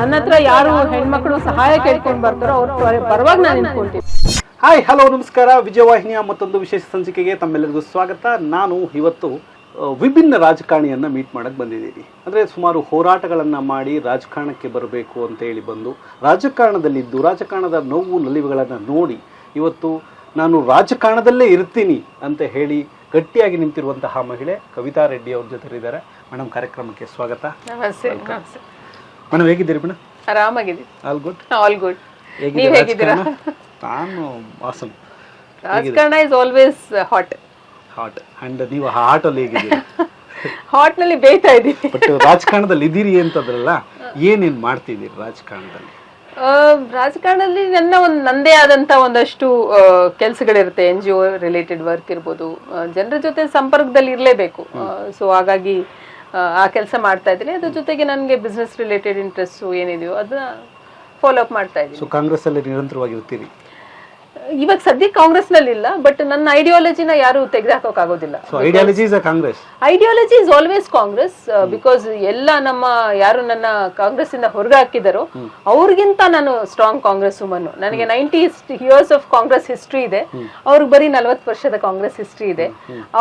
ನನ್ನ ಹತ್ರ ಯಾರು ಹೆಣ್ಮಕ್ಳು ಸಹಾಯ ಕೇಳ್ಕೊಂಡು ಬರ್ತಾರೋ ಅವ್ರ ಪರವಾಗಿ ನಾನು ನಿಂತ್ಕೊಳ್ತೀನಿ. ಹಾಯ್ ಹಲೋ ನಮಸ್ಕಾರ. ವಿಜಯವಾಹಿನಿಯ ಮತ್ತೊಂದು ವಿಶೇಷ ಸಂಚಿಕೆಗೆ ತಮ್ಮೆಲ್ಲರಿಗೂ ಸ್ವಾಗತ. ನಾನು ಇವತ್ತು ವಿಭಿನ್ನ ರಾಜಕಾರಣಿಯನ್ನು ಮೀಟ್ ಮಾಡಕ್ಕೆ ಬಂದಿದ್ದೀನಿ. ಅಂದರೆ ಸುಮಾರು ಹೋರಾಟಗಳನ್ನು ಮಾಡಿ ರಾಜಕಾರಣಕ್ಕೆ ಬರಬೇಕು ಅಂತ ಹೇಳಿ ಬಂದು ರಾಜಕಾರಣದಲ್ಲಿದ್ದು ರಾಜಕಾರಣದ ನೋವು ನಲಿವುಗಳನ್ನು ನೋಡಿ ಇವತ್ತು ನಾನು ರಾಜಕಾರಣದಲ್ಲೇ ಇರ್ತೀನಿ ಅಂತ ಹೇಳಿ ಗಟ್ಟಿಯಾಗಿ ನಿಂತಿರುವಂತಹ ಮಹಿಳೆ ಕವಿತಾ ರೆಡ್ಡಿ ಅವ್ರ ಜೊತೆ ಇದ್ದಾರೆ. ಮೇಡಮ್, ಕಾರ್ಯಕ್ರಮಕ್ಕೆ ಸ್ವಾಗತ. ನಮಸ್ತೆ. ಮೇಡಮ್, ಹೇಗಿದ್ದೀರಿ ಮೇಡಮ್? ಆರಾಮಾಗಿದ್ದೀನಿ. All good. All good. ನೀವು ಹೇಗಿದ್ದೀರಾ? ನಾನು ಆಸಮ್. ರಾಜಕಾರಣ is always hot. Hot. And ನೀವು ಹಾಟ್ ಅಲ್ಲಿ ಹೇಗಿದ್ದೀರಿ? ಹಾಟ್ ನಲ್ಲಿ ಬೇಯ್ತಾ ಇದ್ದೀವಿ. ಬಟ್ ರಾಜಕಾರಣದಲ್ಲಿ ಇದ್ದೀರಿ ಅಂತಂದ್ರಲ್ಲ, ಏನೇನ್ ಮಾಡ್ತಿದ್ದೀರಿ ರಾಜಕಾರಣದಲ್ಲಿ? ರಾಜಕಾರಣದಲ್ಲಿ ನಂದೇ ಆದಂತ ಒಂದಷ್ಟು ಕೆಲಸಗಳಿರುತ್ತೆ. NGO ರಿಲೇಟೆಡ್ ವರ್ಕ್ ಇರ್ಬೋದು, ಜನರ ಜೊತೆ ಸಂಪರ್ಕದಲ್ಲಿ ಇರಲೇಬೇಕು. ಸೊ ಹಾಗಾಗಿ ಆ ಕೆಲಸ ಮಾಡ್ತಾ ಇದ್ದೀನಿ. ಅದ್ರ ಜೊತೆಗೆ ನನಗೆ ಬಿಸ್ನೆಸ್ ರಿಲೇಟೆಡ್ ಇಂಟ್ರೆಸ್ಟ್ ಏನಿದೆಯೋ ಅದನ್ನ ಫಾಲೋ ಅಪ್ ಮಾಡ್ತಾ ಇದ್ದೀನಿ. ಸೊ ಕಾಂಗ್ರೆಸ್ ಅಲ್ಲಿ ನಿರಂತರವಾಗಿರ್ತೀರಿ? ಇವಾಗ ಸದ್ಯಕ್ಕೆ ಕಾಂಗ್ರೆಸ್ ನಲ್ಲಿ ಇಲ್ಲ, ಬಟ್ ನನ್ನ ಐಡಿಯಾಲಜಿನ ಯಾರು ತೆಗೆದಾಕೋಕ್ ಆಗೋದಿಲ್ಲ. Ideology is Congress. Ideology is always Congress. Because ಎಲ್ಲ ನಮ್ಮ ಯಾರು ನನ್ನ ಕಾಂಗ್ರೆಸ್ ಇಂದ ಹೊರಗೆ ಹಾಕಿದಾರೋ ಅವ್ರಿಗಿಂತ ನಾನು ಸ್ಟ್ರಾಂಗ್ ಕಾಂಗ್ರೆಸ್ ವುಮನ್. ನನಗೆ 90 years ಆಫ್ ಕಾಂಗ್ರೆಸ್ ಹಿಸ್ಟ್ರಿ ಇದೆ. ಅವ್ರಿಗೆ ಬರೀ 40 ವರ್ಷದ ಕಾಂಗ್ರೆಸ್ ಹಿಸ್ಟ್ರಿ ಇದೆ.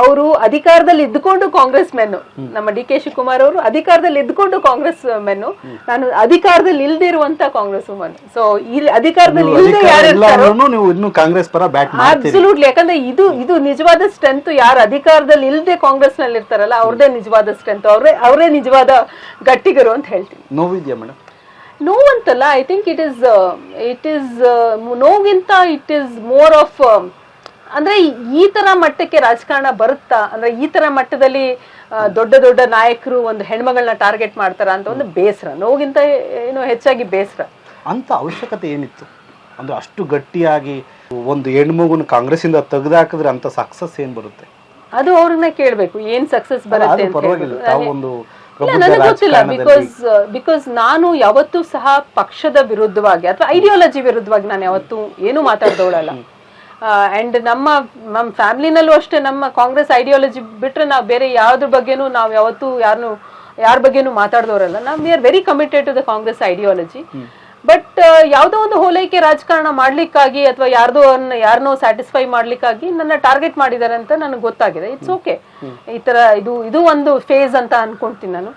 ಅವರು ಅಧಿಕಾರದಲ್ಲಿ ಇದ್ದುಕೊಂಡು ಕಾಂಗ್ರೆಸ್ ಮೆನ್ನು. ನಮ್ಮ DK ಶಿವಕುಮಾರ್ ಅವರು ಅಧಿಕಾರದಲ್ಲಿ ಇದ್ದುಕೊಂಡು ಕಾಂಗ್ರೆಸ್ ಮೆನ್ನು. ನಾನು ಅಧಿಕಾರದಲ್ಲಿ ಇಲ್ದಿರುವಂತ ಕಾಂಗ್ರೆಸ್ ವುಮನ್. ಸೊ ಇಲ್ಲಿ ಅಧಿಕಾರದಲ್ಲಿ ಇಲ್ಲದೆ ಯಾರು ಕಾಂಗ್ರೆಸ್ ಪರ ಬ್ಯಾಟ್ ಮಾಡ್ತೀರಿ? ಅಬ್ಸಲ್ಯೂಟ್ಲಿ. ಯಾಕಂದ್ರೆ ಇದು ನಿಜವಾದ ಸ್ಟ್ರೆಂತ್. ಯಾರು ಅಧಿಕಾರದಲ್ಲಿ ಇಲ್ಲದೆ ಕಾಂಗ್ರೆಸ್ ನಲ್ಲಿ ಇರ್ತಾರಲ್ಲ, ಅವ್ರದೇ ನಿಜವಾದ ಸ್ಟ್ರೆಂತ್, ಅವರೇ ನಿಜವಾದ ಗಟ್ಟಿಗರು ಅಂತ ಹೇಳ್ತೀನಿ. ನೋವಿದ್ಯಾ ಮೇಡಮ್? ನೋವಂತಲ್ಲ, ಐ ಥಿಂಕ್ ಇಟ್ ಇಸ್ ನೋವಿಗಿಂತ ಇಟ್ ಇಸ್ ಮೋರ್ ಆಫ್, ಅಂದ್ರೆ ಈ ತರ ಮಟ್ಟಕ್ಕೆ ರಾಜಕಾರಣ ಬರುತ್ತಾ, ಅಂದ್ರೆ ಈ ತರ ಮಟ್ಟದಲ್ಲಿ ದೊಡ್ಡ ದೊಡ್ಡ ನಾಯಕರು ಒಂದು ಹೆಣ್ಮಗಳನ್ನ ಟಾರ್ಗೆಟ್ ಮಾಡ್ತಾರ ಅಂತ ಒಂದು ಬೇಸರ. ನೋವಿಗಿಂತ ಏನೋ ಹೆಚ್ಚಾಗಿ ಬೇಸರ. ಅಂತ ಅವಶ್ಯಕತೆ ಏನಿತ್ತು? ಅಂದ್ರೆ ಅಷ್ಟು ಗಟ್ಟಿಯಾಗಿ ಒಂದು ಹೆಣ್ಮಗುನ ಕಾಂಗ್ರೆಸ್ ಇಂದ ತೆಗೆದಾಕಿದ್ರೆ ಅಂತ ಸಕ್ಸಸ್ ಏನ್ ಬರುತ್ತೆ? ಅದು ಅವ್ರನ್ನ ಕೇಳ್ಬೇಕು, ಏನ್ ಸಕ್ಸಸ್ ಬರುತ್ತೆ ಅಂತ. ನನಗೆ ಗೊತ್ತಿಲ್ಲ. ಬಿಕಾಸ್ ನಾನು ಯಾವತ್ತೂ ಸಹ ಪಕ್ಷದ ವಿರುದ್ಧವಾಗಿ ಅಥವಾ ಐಡಿಯಾಲಜಿ ವಿರುದ್ಧವಾಗಿ ನಾನು ಯಾವತ್ತೂ ಏನು ಮಾತಾಡ್ದವಳಲ್ಲ. ಅಂಡ್ ನಮ್ಮ ಫ್ಯಾಮಿಲಿನಲ್ಲೂ ಅಷ್ಟೇ, ನಮ್ಮ ಕಾಂಗ್ರೆಸ್ ಐಡಿಯಾಲಜಿ ಬಿಟ್ರೆ ನಾವು ಬೇರೆ ಯಾವ್ದ್ರ ಬಗ್ಗೆನೂ ನಾವು ಯಾವತ್ತೂ ಯಾರ ಬಗ್ಗೆನೂ ಮಾತಾಡ್ದವ್ರಲ್ಲ. ನಾವು we are very committed to the Congress ideology. But ಯಾವುದೋ ಒಂದು ಹೋಲೈಕೆ ರಾಜಕಾರಣ ಮಾಡ್ಲಿಕ್ಕಾಗಿ ಅಥವಾ ಯಾರನ್ನೋ ಸ್ಯಾಟಿಸ್ಫೈ ಮಾಡ್ಲಿಕ್ಕಾಗಿ ನನ್ನ ಟಾರ್ಗೆಟ್ ಮಾಡಿದ್ದಾರೆ ಅಂತ ನನಗೆ ಗೊತ್ತಾಗಿದೆ. It's okay. ಈ ತರ ಇದು ಒಂದು ಫೇಸ್ ಅಂತ ಅನ್ಕೊಂತೀನಿ ನಾನು.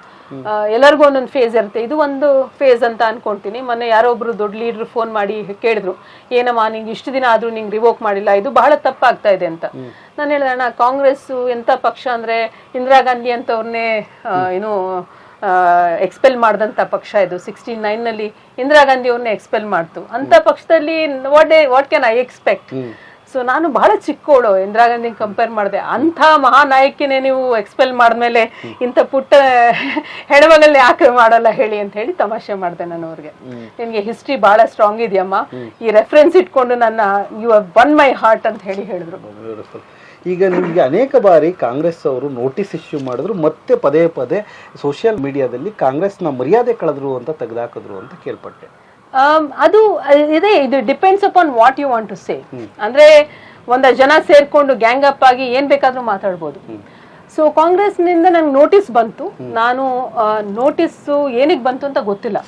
ಎಲ್ಲರಿಗೂ ಒಂದೊಂದು ಫೇಸ್ ಇರುತ್ತೆ, ಇದು ಒಂದು ಫೇಸ್ ಅಂತ ಅನ್ಕೊಂತೀನಿ. ಮೊನ್ನೆ ಯಾರೋ ಒಬ್ರು ದೊಡ್ಡ ಲೀಡರ್ ಫೋನ್ ಮಾಡಿ ಕೇಳಿದ್ರು, ಏನಮ್ಮ ನಿಂಗೆ ಇಷ್ಟು ದಿನ ಆದ್ರೂ ನಿಂಗೆ ರಿವೋಕ್ ಮಾಡಿಲ್ಲ, ಇದು ಬಹಳ ತಪ್ಪಾಗ್ತಾ ಇದೆ ಅಂತ. ನಾನು ಹೇಳಿದೆ, ಅಣ್ಣ ಕಾಂಗ್ರೆಸ್ ಎಂತ ಪಕ್ಷ ಅಂದ್ರೆ ಇಂದಿರಾ ಗಾಂಧಿ ಅಂತವ್ರನ್ನೇ ಎಕ್ಸ್ಪೆಲ್ ಮಾಡಿದಂತ ಪಕ್ಷ ಇದು. 69 ನಲ್ಲಿ ಇಂದಿರಾ ಗಾಂಧಿ ಅವ್ರನ್ನ ಎಕ್ಸ್ಪೆಲ್ ಮಾಡ್ತು. ಅಂತ ಪಕ್ಷದಲ್ಲಿ what can I expect? So ನಾನು ಬಹಳ ಚಿಕ್ಕವಳು, ಇಂದಿರಾ ಗಾಂಧಿ ಕಂಪೇರ್ ಮಾಡಿದೆ. ಅಂಥ ಮಹಾನಾಯಕಿನೇ ನೀವು ಎಕ್ಸ್ಪೆಲ್ ಮಾಡಿದ್ಮೇಲೆ ಇಂಥ ಪುಟ್ಟ ಹೆಣ್ಮಗಳನ್ನ ಯಾಕೆ ಮಾಡಲ್ಲ ಹೇಳಿ ಅಂತ ಹೇಳಿ ತಮಾಷೆ ಮಾಡಿದೆ ನಾನು ಅವ್ರಿಗೆ. ನಿನ್ಗೆ ಹಿಸ್ಟ್ರಿ ಬಹಳ ಸ್ಟ್ರಾಂಗ್ ಇದೆಯಮ್ಮ, ಈ ರೆಫರೆನ್ಸ್ ಇಟ್ಕೊಂಡು you have won my heart ಅಂತ ಹೇಳಿದ್ರು. ಈಗ ನಿಮಗೆ ಅನೇಕ ಬಾರಿ ಕಾಂಗ್ರೆಸ್ ಅವರು ನೋಟಿಸ್ ಇಶ್ಯೂ ಮಾಡಿದ್ರು, ಮತ್ತೆ ಪದೇ ಪದೇ ಸೋಷಿಯಲ್ ಮೀಡಿಯಾದಲ್ಲಿ ಕಾಂಗ್ರೆಸ್ನ ಮರ್ಯಾದೆ ಕಳೆದ್ರು ಅಂತ ತೆಗೆದಾಕಿದ್ರು ಅಂತ ಕೇಳ್ಪಟ್ಟೆ. ಅದು ಇದು depends upon what you want to say. ಅಂದ್ರೆ ಒಂದಷ್ಟು ಜನ ಸೇರ್ಕೊಂಡು ಗ್ಯಾಂಗ್ ಅಪ್ ಆಗಿ ಏನ್ ಬೇಕಾದ್ರೂ ಮಾತಾಡ್ಬೋದು. ಸೊ ಕಾಂಗ್ರೆಸ್ ನಿಂದ ನಂಗೆ ನೋಟಿಸ್ ಬಂತು. ನಾನು ನೋಟಿಸ್ ಏನಕ್ಕೆ ಬಂತು ಅಂತ ಗೊತ್ತಿಲ್ಲ.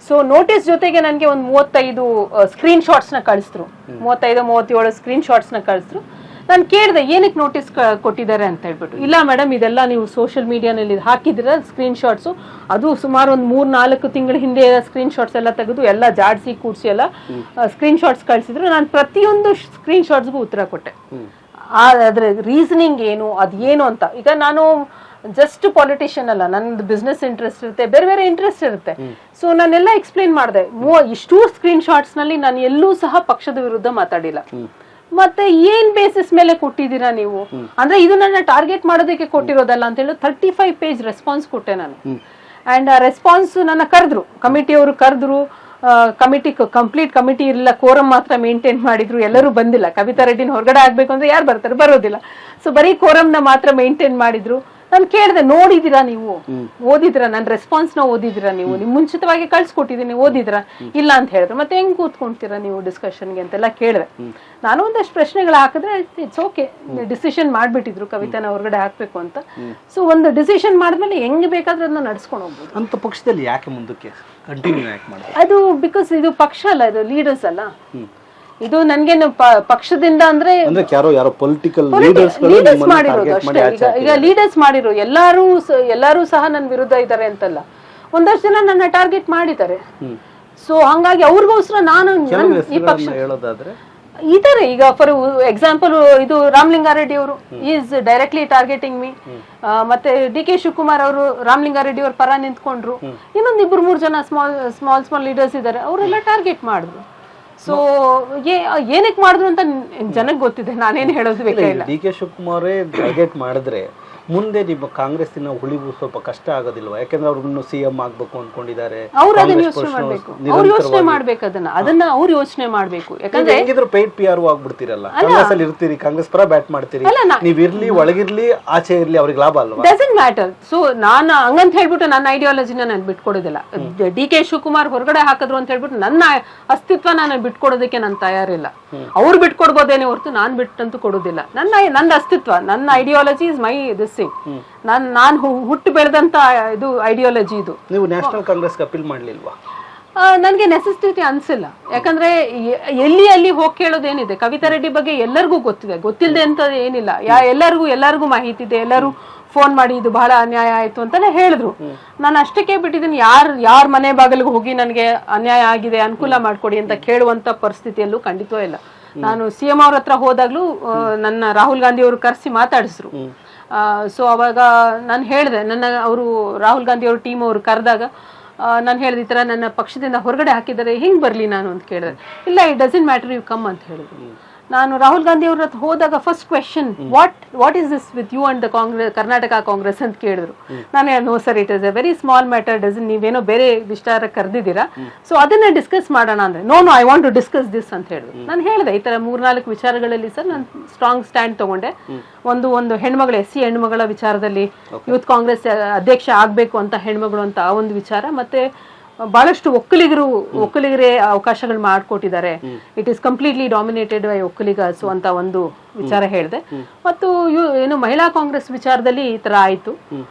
ಸೊ ನೋಟಿಸ್ ಜೊತೆಗೆ ನನಗೆ ಒಂದು 35 ಸ್ಕ್ರೀನ್ ಶಾಟ್ಸ್ ನ ಕಳಿಸಿದ್ರು. 35-37 ಸ್ಕ್ರೀನ್ ಶಾಟ್ಸ್ ನ ಕಳಿಸಿದ್ರು. ನಾನು ಕೇಳಿದೆ, ಏನಕ್ಕೆ ನೋಟಿಸ್ ಕೊಟ್ಟಿದ್ದಾರೆ ಅಂತ ಹೇಳ್ಬಿಟ್ಟು. ಇಲ್ಲ ಮೇಡಮ್, ಇದೆಲ್ಲ ನೀವು ಸೋಷಿಯಲ್ ಮೀಡಿಯಾನಲ್ಲಿ ಹಾಕಿದ್ರೆ ಸ್ಕ್ರೀನ್ ಶಾಟ್ಸು, ಅದು ಸುಮಾರು ಒಂದು 3-4 ತಿಂಗಳ ಹಿಂದೆ ಸ್ಕ್ರೀನ್ ಶಾಟ್ಸ್ ಎಲ್ಲ ತೆಗೆದು ಎಲ್ಲ ಜಾಡಿಸಿ ಕೂಡಿಸಿ ಎಲ್ಲ ಸ್ಕ್ರೀನ್ ಶಾಟ್ಸ್ ಕಳಿಸಿದ್ರು. ನಾನು ಪ್ರತಿಯೊಂದು ಸ್ಕ್ರೀನ್ ಶಾಟ್ಸ್ಗೂ ಉತ್ತರ ಕೊಟ್ಟೆ. ಅದ್ರ ರೀಸನಿಂಗ್ ಏನು, ಅದೇನು ಅಂತ. ಈಗ ನಾನು ಜಸ್ಟ್ ಪಾಲಿಟಿಷಿಯನ್ ಅಲ್ಲ, ನನ್ನದು ಬಿಸ್ನೆಸ್ ಇಂಟ್ರೆಸ್ಟ್ ಇರುತ್ತೆ, ಬೇರೆ ಬೇರೆ ಇಂಟ್ರೆಸ್ಟ್ ಇರುತ್ತೆ. ಸೊ ನಾನೆಲ್ಲ ಎಕ್ಸ್ಪ್ಲೇನ್ ಮಾಡಿದೆ. ಇಷ್ಟೂ ಸ್ಕ್ರೀನ್ ಶಾಟ್ಸ್ ನಲ್ಲಿ ನಾನು ಎಲ್ಲೂ ಸಹ ಪಕ್ಷದ ವಿರುದ್ಧ ಮಾತಾಡಿಲ್ಲ. ಮತ್ತೆ ಏನ್ ಬೇಸಿಸ್ ಮೇಲೆ ಕೊಟ್ಟಿದ್ದೀರಾ ನೀವು? ಅಂದ್ರೆ ಇದು ನನ್ನ ಟಾರ್ಗೆಟ್ ಮಾಡೋದಕ್ಕೆ ಕೊಟ್ಟಿರೋದಲ್ಲ ಅಂತ ಹೇಳಿ 35 ಪೇಜ್ ರೆಸ್ಪಾನ್ಸ್ ಕೊಟ್ಟೆ ನಾನು. ಅಂಡ್ ಆ ರೆಸ್ಪಾನ್ಸ್ ನನ್ನ ಕರೆದ್ರು, ಕಮಿಟಿಯವರು ಕರೆದ್ರು. ಕಂಪ್ಲೀಟ್ ಕಮಿಟಿ ಇರಲಿಲ್ಲ, ಕೋರಮ್ ಮಾತ್ರ ಮೇಂಟೈನ್ ಮಾಡಿದ್ರು. ಎಲ್ಲರೂ ಬಂದಿಲ್ಲ. ಕವಿತಾ ರೆಡ್ಡಿನ ಹೊರಗಡೆ ಆಗ್ಬೇಕು ಅಂದ್ರೆ ಯಾರು ಬರ್ತಾರೆ? ಬರೋದಿಲ್ಲ. ಸೊ ಬರೀ ಕೋರಮ್ನ ಮಾತ್ರ ಮೇಂಟೈನ್ ಮಾಡಿದ್ರು. ನಾನು ಕೇಳಿದೆ, ನೋಡಿದಿರಾ ನೀವು, ಓದಿದ್ರ ನನ್ನ ರೆಸ್ಪಾನ್ಸ್ ನ ಓದಿದಿರಾ ನೀವು? ನಿಮ್ ಮುಂಚಿತವಾಗಿ ಕಳ್ಸಿಕೊಟ್ಟಿದ್ದೀನಿ, ಓದಿದ್ರಾ? ಇಲ್ಲ ಅಂತ ಹೇಳಿದ್ರು. ಮತ್ತೆ ಹೆಂಗ್ ಕೂತ್ಕೊಂತೀರಾ ನೀವು ಡಿಸ್ಕಷನ್ಗೆ ಅಂತೆಲ್ಲ ಕೇಳಿದೆ. ನಾನು ಒಂದಷ್ಟು ಪ್ರಶ್ನೆಗಳು ಹಾಕಿದ್ರೆ ಇಟ್ಸ್ ಓಕೆ, ಡಿಸಿಷನ್ ಮಾಡ್ಬಿಟ್ಟಿದ್ರು ಕವಿತಾನ ಹೊರಗಡೆ ಹಾಕ್ಬೇಕು ಅಂತ. ಸೊ ಒಂದು ಡಿಸಿಷನ್ ಮಾಡಿದ್ಮೇಲೆ ಹೆಂಗ್ ಬೇಕಾದ್ರೆ ಅದನ್ನ ನಡ್ಸ್ಕೊಂಡು ಹೋಗ್ಬೋದು. ಅಂತ ಪಕ್ಷದಲ್ಲಿ ಯಾಕೆ ಮುಂದಕ್ಕೆ ಕಂಟಿನ್ಯೂ ಯಾಕೆ ಮಾಡ್ತಾರೆ? ಅದು ಬಿಕಾಸ್ ಇದು ಪಕ್ಷ ಅಲ್ಲ, ಇದು ಲೀಡರ್ಸ್ ಅಲ್ಲ. ಇದು ನನ್ಗೇನು ಪಕ್ಷದಿಂದ ಅಂದ್ರೆ ಯಾರೋ ಪೊಲಿಟಿಕಲ್ ಲೀಡರ್ಸ್ ಮಾಡಿರೋದು ಅಷ್ಟೇ. ಈಗ ಲೀಡರ್ಸ್ ಮಾಡಿರೋ ಎಲ್ಲರೂ ಸಹ ನನ್ನ ವಿರುದ್ಧ ಇದ್ದಾರೆ ಅಂತಲ್ಲ, ಒಂದಷ್ಟು ಜನ ನನ್ನ ಟಾರ್ಗೆಟ್ ಮಾಡಿದ್ದಾರೆ. ಸೊ ಹಂಗಾಗಿ ಅವ್ರಿಗೋಸ್ಕರ ನಾನು ಈ ಪಕ್ಷ ಹೇಳೋದಾದ್ರೆ ಇದಾರೆ. ಈಗ ಫಾರ್ ಎಕ್ಸಾಂಪಲ್ ಇದು ರಾಮಲಿಂಗಾರೆಡ್ಡಿ ಅವರು ಈಸ್ ಡೈರೆಕ್ಟ್ಲಿ ಟಾರ್ಗೆಟಿಂಗ್ ಮೀ. ಮತ್ತೆ ಡಿ ಕೆ ಶಿವಕುಮಾರ್ ಅವರು ರಾಮಲಿಂಗಾರೆಡ್ಡಿ ಅವ್ರ ಪರ ನಿಂತ್ಕೊಂಡ್ರು. ಇನ್ನೊಂದು 2-3 ಜನ ಸ್ಮಾಲ್ ಲೀಡರ್ಸ್ ಇದಾರೆ, ಅವರೆಲ್ಲ ಟಾರ್ಗೆಟ್ ಮಾಡಿದ್ರು. ಸೊ ಏನಕ್ಕೆ ಮಾಡಿದ್ರು ಅಂತ ಜನಕ್ಕೆ ಗೊತ್ತಿದೆ, ನಾನೇನು ಹೇಳೋದು ಬೇಕಾಗಿಲ್ಲ. ಡಿ ಕೆ ಶಿವಕುಮಾರ್ ಟಾರ್ಗೆಟ್ ಮಾಡಿದ್ರೆ ಮುಂದೆ ನಿಮ್ಮ ಕಾಂಗ್ರೆಸ್ಸಿನ ಉಳಿವು ಸ್ವಲ್ಪ ಕಷ್ಟ ಆಗೋದಿಲ್ವಾ? ಯಾಕಂದ್ರೆ ಅವ್ರನ್ನು ಸಿಎಂ ಆಗ್ಬೇಕು ಅನ್ಕೊಂಡಿದ್ದಾರೆ. ಅವ್ರು ಅದನ್ನ ಯೋಚನೆ ಮಾಡ್ಬೇಕು, ಅವ್ರು ಯೋಚನೆ ಮಾಡ್ಬೇಕು, ಅದನ್ನ ಅವ್ರು ಯೋಚನೆ ಮಾಡ್ಬೇಕು. ಯಾಕಂದ್ರೆ ಹೆಂಗಿದ್ರು ಪೇಡ್ PR ಆಗ್ಬಿಡ್ತೀರಲ್ಲ, ಕಾಂಗ್ರೆಸ್ ಅಲ್ಲಿ ಇರ್ತೀರಿ, ಕಾಂಗ್ರೆಸ್ ಪರ ಬ್ಯಾಟ್ ಮಾಡ್ತೀರಿ, ನೀವ್ ಇರ್ಲಿ ಒಳಗಿರ್ಲಿ ಆಚೆ ಇರ್ಲಿ ಅವ್ರಿಗೆ ಲಾಭ ಅಲ್ವಾ? Doesn't matter. ಸೊ ನಾನು ಹಂಗಂತ ಹೇಳ್ಬಿಟ್ಟು ನನ್ನ ಐಡಿಯಾಲಜಿನ ನಾನು ಬಿಟ್ಕೊಡೋದಿಲ್ಲ. ಡಿ ಕೆ ಶಿವಕುಮಾರ್ ಹೊರಗಡೆ ಹಾಕಿದ್ರು ಅಂತ ಹೇಳ್ಬಿಟ್ಟು ನನ್ನ ಅಸ್ತಿತ್ವ ನಾನು ಬಿಟ್ಕೊಡೋದಕ್ಕೆ ನಾನು ತಯಾರಿಲ್ಲ. ಅವ್ರು ಬಿಟ್ಕೊಡ್ಬೋದೇನೆ ಹೊರತು ನಾನ್ ಬಿಟ್ಟಂತೂ ಕೊಡೋದಿಲ್ಲ. ನನ್ನ ಅಸ್ತಿತ್ವ, ನನ್ನ ideology is my this thing. ನಾನು ಹುಟ್ಟು ಬೆಳೆದಂತ ಇದು ಐಡಿಯಾಲಜಿ ಇದು. ನೀವು ನ್ಯಾಷನಲ್ ಕಾಂಗ್ರೆಸ್ ಅಪೀಲ್ ಮಾಡ್ಲಿಲ್ವಾ? ನನ್ಗೆ ನೆಸೆಸಿಟಿ ಅನ್ಸಿಲ್ಲ. ಯಾಕಂದ್ರೆ ಅಲ್ಲಿ ಹೋಗಿ ಕೇಳೋದೇನಿದೆ? ಕವಿತಾ ರೆಡ್ಡಿ ಬಗ್ಗೆ ಎಲ್ಲರಿಗೂ ಗೊತ್ತಿದೆ, ಗೊತ್ತಿಲ್ಲದೆ ಅಂತ ಏನಿಲ್ಲ. ಎಲ್ಲರಿಗೂ ಮಾಹಿತಿ ಇದೆ. ಎಲ್ಲರೂ ಫೋನ್ ಮಾಡಿ ಇದು ಬಹಳ ಅನ್ಯಾಯ ಆಯ್ತು ಅಂತಾನೆ ಹೇಳಿದ್ರು. ನಾನು ಅಷ್ಟಕ್ಕೆ ಬಿಟ್ಟಿದ್ದೀನಿ. ಯಾರ ಮನೆ ಬಾಗಿಲಿಗೆ ಹೋಗಿ ನನಗೆ ಅನ್ಯಾಯ ಆಗಿದೆ, ಅನುಕೂಲ ಮಾಡ್ಕೊಡಿ ಅಂತ ಕೇಳುವಂತ ಪರಿಸ್ಥಿತಿಯಲ್ಲೂ ಖಂಡಿತವೂ ಇಲ್ಲ. ನಾನು CM ಅವ್ರ ಹತ್ರ ಹೋದಾಗ್ಲೂ ನನ್ನ ರಾಹುಲ್ ಗಾಂಧಿ ಅವರು ಕರೆಸಿ ಮಾತಾಡಿಸ್ರು. ಸೊ ಅವಾಗ ನಾನು ಹೇಳಿದೆ, ಅವರು ರಾಹುಲ್ ಗಾಂಧಿ ಅವ್ರ ಟೀಮ್ ಅವರು ಕರೆದಾಗ ನಾನು ಹೇಳಿದ ಈ ಥರ ನನ್ನ ಪಕ್ಷದಿಂದ ಹೊರಗಡೆ ಹಾಕಿದ್ದಾರೆ, ಹೆಂಗೆ ಬರಲಿ ನಾನು ಅಂತ ಕೇಳಿದೆ. ಇಲ್ಲ, it doesn't matter, you come ಅಂತ ಹೇಳಿದ್ರು. ನಾನು ರಾಹುಲ್ ಗಾಂಧಿ ಅವ್ರ ಹತ್ರ ಹೋದಾಗ first question, what is this with you and the Karnataka Congress ಅಂತ ಕೇಳಿದ್ರು. ನಾನು no sir, it is a very small matter, ನೀವೇನೋ ಬೇರೆ ವಿಚಾರ ಕರೆದಿದ್ದೀರಾ, ಸೊ ಅದನ್ನ ಡಿಸ್ಕಸ್ ಮಾಡೋಣ ಅಂದ್ರೆ, no I want to discuss this ಅಂತ ಹೇಳಿದ್ರು. ನಾನು ಹೇಳಿದೆ ಈ ತರ 3-4 ವಿಚಾರಗಳಲ್ಲಿ ಸರ್ ನಾನು ಸ್ಟ್ರಾಂಗ್ ಸ್ಟ್ಯಾಂಡ್ ತಗೊಂಡೆ. ಒಂದು ಹೆಣ್ಮಗಳು, SC ಹೆಣ್ಮಗಳ ವಿಚಾರದಲ್ಲಿ ಯೂತ್ ಕಾಂಗ್ರೆಸ್ ಅಧ್ಯಕ್ಷ ಆಗ್ಬೇಕು ಅಂತ ಹೆಣ್ಮಗಳು ಅಂತ ಆ ಒಂದು ವಿಚಾರ, ಮತ್ತೆ ಬಹಳಷ್ಟು ಒಕ್ಕಲಿಗರೇ ಅವಕಾಶಗಳು ಮಾಡಿಕೊಟ್ಟಿದ್ದಾರೆ. It is completely dominated by Vokkaligars ಅಂತ ಒಂದು ವಿಚಾರ ಹೇಳಿದೆ. ಮತ್ತು ಏನು ಮಹಿಳಾ ಕಾಂಗ್ರೆಸ್ ವಿಚಾರದಲ್ಲಿ ಈ ತರ ಆಯ್ತು.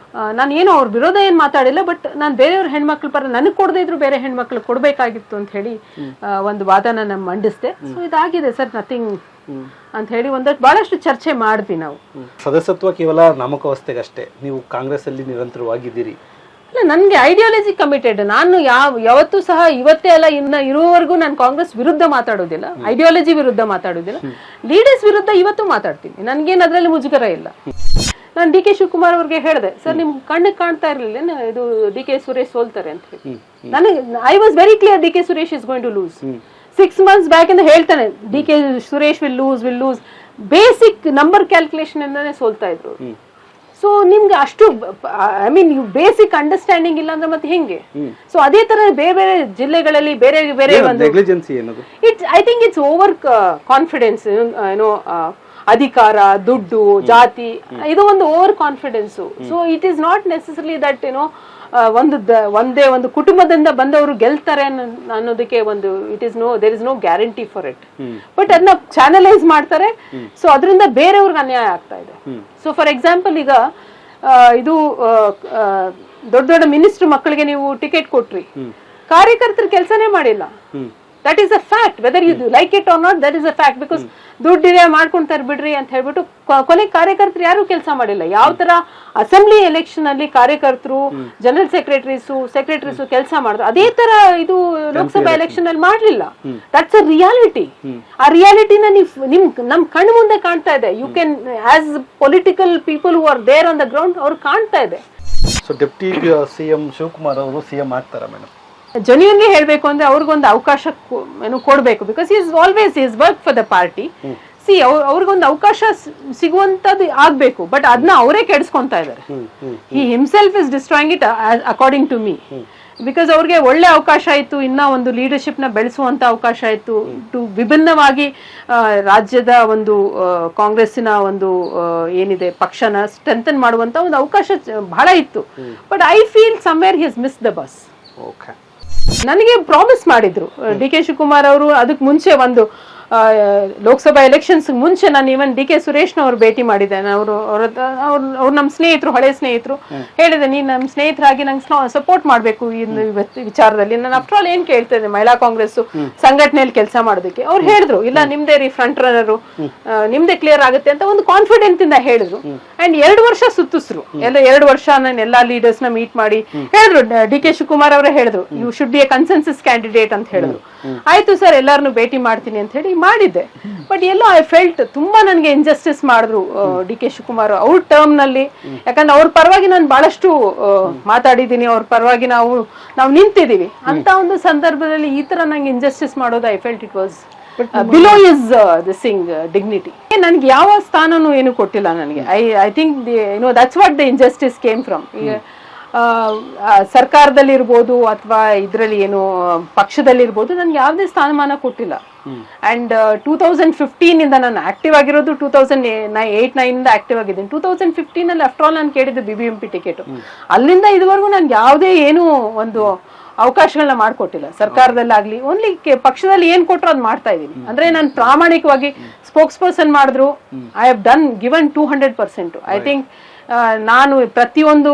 ನಾನು ಏನು ಅವ್ರ ವಿರೋಧ ಏನ್ ಮಾತಾಡಿಲ್ಲ, ಬಟ್ ನಾನು ಬೇರೆಯವ್ರ ಹೆಣ್ಮಕ್ಳ ಪರ ನನಗೆ ಕೊಡದೇ ಇದ್ರು ಬೇರೆ ಹೆಣ್ಮಕ್ಳು ಕೊಡ್ಬೇಕಾಗಿತ್ತು ಅಂತ ಹೇಳಿ ಒಂದು ವಾದನ ನಾನು ಮಂಡಿಸಿದೆ. ಸೊ ಇದಾಗಿದೆ ಸರ್, ನಥಿಂಗ್ ಅಂತ ಹೇಳಿ ಬಹಳಷ್ಟು ಚರ್ಚೆ ಮಾಡಿದ್ವಿ ನಾವು. ಸದಸ್ಯತ್ವ ಕೇವಲ ನಾಮಕಾವಸ್ಥೆಗಷ್ಟೇ, ನೀವು ಕಾಂಗ್ರೆಸ್ ಅಲ್ಲಿ ನಿರಂತರವಾಗಿದ್ದೀರಿ. ಇಲ್ಲ, ನನ್ಗೆ ಐಡಿಯಾಲಜಿ ಕಮಿಟೆಡ್. ನಾನು ಯಾವತ್ತೂ ಸಹ, ಇವತ್ತೇ ಅಲ್ಲ ಇರುವವರೆಗೂ ನಾನು ಕಾಂಗ್ರೆಸ್ ವಿರುದ್ಧ ಮಾತಾಡೋದಿಲ್ಲ, ಐಡಿಯಾಲಜಿ ವಿರುದ್ಧ ಮಾತಾಡೋದಿಲ್ಲ. ಲೀಡರ್ಸ್ ವಿರುದ್ಧ ಇವತ್ತು ಮಾತಾಡ್ತೀನಿ, ನನ್ಗೇನು ಅದ್ರಲ್ಲಿ ಮುಜುಗರ ಇಲ್ಲ. ನಾನು ಡಿ ಕೆ ಶಿವಕುಮಾರ್ ಅವ್ರಿಗೆ ಹೇಳಿದೆ, ಸರ್ ನಿಮ್ ಕಣ್ಣಿಗೆ ಕಾಣ್ತಾ ಇರ್ಲಿಲ್ಲ ಇದು ಡಿ ಕೆ ಸುರೇಶ್ ಸೋಲ್ತಾರೆ ಅಂತ ಹೇಳಿ. ನನಗೆ I was very clear, D K Suresh is going to lose. 6 months back ಇಂದ ಹೇಳ್ತಾನೆ, D K Suresh will lose. Basic number calculation ಇಂದಾನೆ ಸೋಲ್ತಾ ಇದ್ರು. ಸೊ ನಿಮ್ಗೆ ಅಷ್ಟು ಯು ಬೇಸಿಕ್ ಅಂಡರ್ಸ್ಟ್ಯಾಂಡಿಂಗ್ ಇಲ್ಲ ಅಂದ್ರೆ ಮತ್ತೆ ಹೆಂಗೆ? ಸೊ ಅದೇ ತರ ಬೇರೆ ಜಿಲ್ಲೆಗಳಲ್ಲಿ ಬೇರೆ I think it's over confidence, ಏನೋ ಅಧಿಕಾರ, ದುಡ್ಡು, ಜಾತಿ, ಇದು ಒಂದು over confidence. So it is not necessary that ಒಂದೇ ಒಂದು ಕುಟುಂಬದಿಂದ ಬಂದವರು ಗೆಲ್ತಾರೆ ಅನ್ನೋದಕ್ಕೆ there is no guarantee for it. But ಅದನ್ನ ಚಾನಲೈಸ್ ಮಾಡ್ತಾರೆ. ಸೊ ಅದರಿಂದ ಬೇರೆಯವ್ರಿಗೆ ಅನ್ಯಾಯ ಆಗ್ತಾ ಇದೆ. ಸೊ ಫಾರ್ ಎಕ್ಸಾಂಪಲ್, ಈಗ ಇದು ದೊಡ್ಡ ಮಿನಿಸ್ಟರ್ ಮಕ್ಕಳಿಗೆ ನೀವು ಟಿಕೆಟ್ ಕೊಟ್ರಿ, ಕಾರ್ಯಕರ್ತರು ಕೆಲಸನೇ ಮಾಡಿಲ್ಲ. That is a fact, whether you like it or not, that is a fact. Because ದುಡ್ಡಿದೆ ಮಾಡ್ಕೊಂತಾರೆ ಬಿಡ್ರಿ ಅಂತ ಹೇಳ್ಬಿಟ್ಟು ಕೊನೆಗೆ ಕಾರ್ಯಕರ್ತರು ಯಾರು ಕೆಲಸ ಮಾಡಿಲ್ಲ. ಯಾವ ತರ ಅಸೆಂಬ್ಲಿ ಎಲೆಕ್ಷನ್ ಅಲ್ಲಿ ಕಾರ್ಯಕರ್ತರು, ಜನರಲ್ ಸೆಕ್ರೆಟರೀಸು ಕೆಲಸ ಮಾಡಿದ್ರು, ಅದೇ ತರ ಇದು ಲೋಕಸಭಾ ಎಲೆಕ್ಷನ್ ಅಲ್ಲಿ ಮಾಡ್ಲಿಲ್ಲ. That's a reality. ಆ ರಿಯಾಲಿಟಿನ ನಮ್ ಕಣ್ಣು ಮುಂದೆ ಕಾಣ್ತಾ ಇದೆ. You can ask political people who are there on the ground, ಅವ್ರು ಕಾಣ್ತಾ ಇದೆ. ಸೊ ಡೆಪ್ಟಿ CM ಶಿವಕುಮಾರ್ ಅವರು CM ಆಗ್ತಾರ ಮೇಡಮ್? ಜೆನ್ಯೂನ್ಲಿ ಹೇಳ್ಬೇಕು ಅಂದ್ರೆ ಅವ್ರಿಗೊಂದು ಅವಕಾಶ ಕೊಡ್ಬೇಕು. Because is always is work for the party. ಅವ್ರಿಗೊಂದು ಅವಕಾಶ ಸಿಗುವಂತದ್ದು ಆಗ್ಬೇಕು. ಬಟ್ ಅದನ್ನ ಅವರೇ ಕೆಡಿಸ್ಕೊಂತಾ ಇದ್ದಾರೆ. He himself is destroying it according to me. Because ಅವ್ರಿಗೆ ಒಳ್ಳೆ ಅವಕಾಶ ಆಯ್ತು, ಇನ್ನ ಒಂದು ಲೀಡರ್ಶಿಪ್ ನ ಬೆಳೆಸುವಂತ ಅವಕಾಶ ಆಯ್ತು, ವಿಭಿನ್ನವಾಗಿ ರಾಜ್ಯದ ಒಂದು ಕಾಂಗ್ರೆಸ್ಸಿನ ಒಂದು ಏನಿದೆ ಪಕ್ಷನ ಸ್ಟ್ರೆಂಥನ್ ಮಾಡುವಂತ ಒಂದು ಅವಕಾಶ ಬಹಳ ಇತ್ತು. But I feel somewhere he has miss the bus. ನನಗೆ ಪ್ರಾಮಿಸ್ ಮಾಡಿದ್ರು ಡಿ ಕೆ ಶಿವಕುಮಾರ್ ಅವರು. ಅದಕ್ಕೆ ಮುಂಚೆ ಒಂದು ಲೋಕಸಭಾ ಎಲೆಕ್ಷನ್ಸ್ ಮುಂಚೆ ನಾನು ಈವನ್ ಡಿ ಕೆ ಸುರೇಶ್ನವ್ರು ಭೇಟಿ ಮಾಡಿದ್ದೆ. ಅವ್ರು ನಮ್ಮ ಸ್ನೇಹಿತರು, ಹಳೆ ಸ್ನೇಹಿತರು. ಹೇಳಿದೆ, ನೀನ್ ನಮ್ಮ ಸ್ನೇಹಿತರಾಗಿ ನಂಗೆ ಸಪೋರ್ಟ್ ಮಾಡ್ಬೇಕು ಈ ವಿಚಾರದಲ್ಲಿ. ನಾನು ಆಫ್ಟರ್ ಆಲ್ ಏನ್ ಕೇಳ್ತಾ ಇದ್ದೆ, ಮಹಿಳಾ ಕಾಂಗ್ರೆಸ್ ಸಂಘಟನೆಯಲ್ಲಿ ಕೆಲಸ ಮಾಡೋದಕ್ಕೆ. ಅವ್ರು ಹೇಳಿದ್ರು, ಇಲ್ಲ ನಿಮ್ದೇ ಫ್ರಂಟ್ ರನ್ನರು, ನಿಮ್ದೇ ಕ್ಲಿಯರ್ ಆಗುತ್ತೆ ಅಂತ ಒಂದು ಕಾನ್ಫಿಡೆಂಟ್ ಇಂದ ಹೇಳಿದ್ರು. ಅಂಡ್ 2 ವರ್ಷ ಸುತ್ತಿಸ್ರು. 2 ವರ್ಷ ನಾನು ಎಲ್ಲಾ ಲೀಡರ್ಸ್ ನ ಮೀಟ್ ಮಾಡಿ ಹೇಳಿದ್ರು. ಡಿ ಕೆ ಶಿವಕುಮಾರ್ ಅವರೇ ಹೇಳಿದ್ರು, you should be a consensus candidate ಅಂತ ಹೇಳಿದ್ರು. ಆಯ್ತು ಸರ್, ಎಲ್ಲಾರನ್ನು ಭೇಟಿ ಮಾಡ್ತೀನಿ ಅಂತ ಹೇಳಿ ಮಾಡಿದ್ದೆ. ಬಟ್ ಎಲ್ಲೋ ಐ ಫೆಲ್ಟ್ ತುಂಬಾ ನನಗೆ ಇನ್ಜಸ್ಟಿಸ್ ಮಾಡಿದ್ರು ಡಿ ಕೆ ಶಿವಕುಮಾರ್ ಅವ್ರ ಟರ್ಮ್ ನಲ್ಲಿ. ಯಾಕಂದ್ರೆ ಅವ್ರ ಪರವಾಗಿ ನಾನು ಬಹಳಷ್ಟು ಮಾತಾಡಿದ್ದೀನಿ, ಅವ್ರ ಪರವಾಗಿ ನಾವು ನಿಂತಿದೀವಿ. ಅಂತ ಒಂದು ಸಂದರ್ಭದಲ್ಲಿ ಈ ತರ ನಂಗೆ ಇನ್ಜಸ್ಟಿಸ್ ಮಾಡೋದು I felt it was below is dissing dignity. ನನ್ಗೆ ಯಾವ ಸ್ಥಾನನೂ ಏನು ಕೊಟ್ಟಿಲ್ಲ ನನಗೆ. I think that's what the injustice came from. ಈಗ ಸರ್ಕಾರದಲ್ಲಿ ಇರ್ಬೋದು ಅಥವಾ ಇದ್ರಲ್ಲಿ ಏನು ಪಕ್ಷದಲ್ಲಿ ಇರ್ಬೋದು, ನನ್ಗೆ ಯಾವುದೇ ಸ್ಥಾನಮಾನ ಕೊಟ್ಟಿಲ್ಲ. ಅಂಡ್ 2015 ಇಂದ ನಾನು ಆಕ್ಟಿವ್ ಆಗಿರೋದು 2008-9 ಇಂದ ಆಕ್ಟಿವ್ ಆಗಿದ್ದೀನಿ. 2015 ಅಲ್ಲಿ ಆಫ್ಟರ್ ಆಲ್ ನಾನು ಕೇಳಿದ್ದು BBMP ಟಿಕೆಟ್. ಅಲ್ಲಿಂದ ಇದುವರೆಗೂ ನನ್ಗೆ ಯಾವುದೇ ಏನು ಒಂದು ಅವಕಾಶಗಳನ್ನ ಮಾಡ್ಕೊಟ್ಟಿಲ್ಲ ಸರ್ಕಾರದಲ್ಲಾಗ್ಲಿ. ಓನ್ಲಿ ಪಕ್ಷದಲ್ಲಿ ಏನ್ ಕೊಟ್ಟರು ಅದ್ ಮಾಡ್ತಾ ಇದೀನಿ. ಅಂದ್ರೆ ನಾನು ಪ್ರಾಮಾಣಿಕವಾಗಿ ಸ್ಪೋಕ್ಸ್ ಪರ್ಸನ್ ಮಾಡಿದ್ರು, I have done given 200%. I think ನಾನು ಪ್ರತಿಯೊಂದು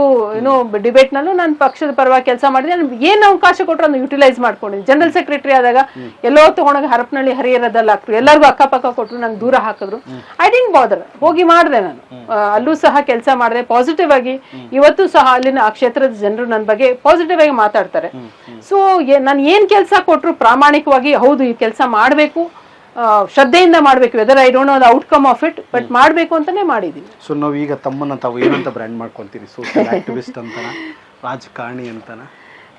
ಡಿಬೇಟ್ ನಲ್ಲೂ ನಾನು ಪಕ್ಷದ ಪರವಾಗಿ ಕೆಲಸ ಮಾಡಿದೆ. ಏನ್ ಅವಕಾಶ ಕೊಟ್ಟರು ಅದನ್ನು ಯುಟಿಲೈಸ್ ಮಾಡ್ಕೊಂಡಿದ್ದೆ. ಜನರಲ್ ಸೆಕ್ರೆಟರಿ ಆದಾಗ ಎಲ್ಲೋ ತಗೊಂಡಾಗ ಹರಪನಹಳ್ಳಿ ಹರಿಹರದಲ್ಲಿ ಹಾಕ್ರು, ಎಲ್ಲರಿಗೂ ಅಕ್ಕಪಕ್ಕ ಕೊಟ್ಟರು, ನಂಗೆ ದೂರ ಹಾಕಿದ್ರು. ಐ ಡಿಂಟ್ ಬಾದರ್, ಹೋಗಿ ಮಾಡಿದೆ ನಾನು. ಅಲ್ಲೂ ಸಹ ಕೆಲಸ ಮಾಡಿದೆ ಪಾಸಿಟಿವ್ ಆಗಿ. ಇವತ್ತು ಸಹ ಅಲ್ಲಿನ ಆ ಕ್ಷೇತ್ರದ ಜನರು ನನ್ನ ಬಗ್ಗೆ ಪಾಸಿಟಿವ್ ಆಗಿ ಮಾತಾಡ್ತಾರೆ. ಸೊ ನಾನು ಏನ್ ಕೆಲಸ ಕೊಟ್ಟರು ಪ್ರಾಮಾಣಿಕವಾಗಿ ಹೌದು ಈ ಕೆಲಸ ಮಾಡಬೇಕು, ಶ್ರದ್ಧೆಯಿಂದ ಮಾಡ್ಬೇಕು. Whether I don't know the outcome of it, but ಮಾಡ್ಬೇಕು ಅಂತಾನೆ ಮಾಡಿದೀನಿ. ಸೊ ನಾವು ಈಗ ತಮ್ಮನ್ನ ತಾವು ಏನಂತ ಬ್ರ್ಯಾಂಡ್ ಮಾಡ್ಕೊಂತೀರಿ? ಸೋಷಿಯಲ್ ಆಕ್ಟಿವಿಸ್ಟ್ ಅಂತನಾ, ರಾಜಕಾರಣಿ ಅಂತನಾ?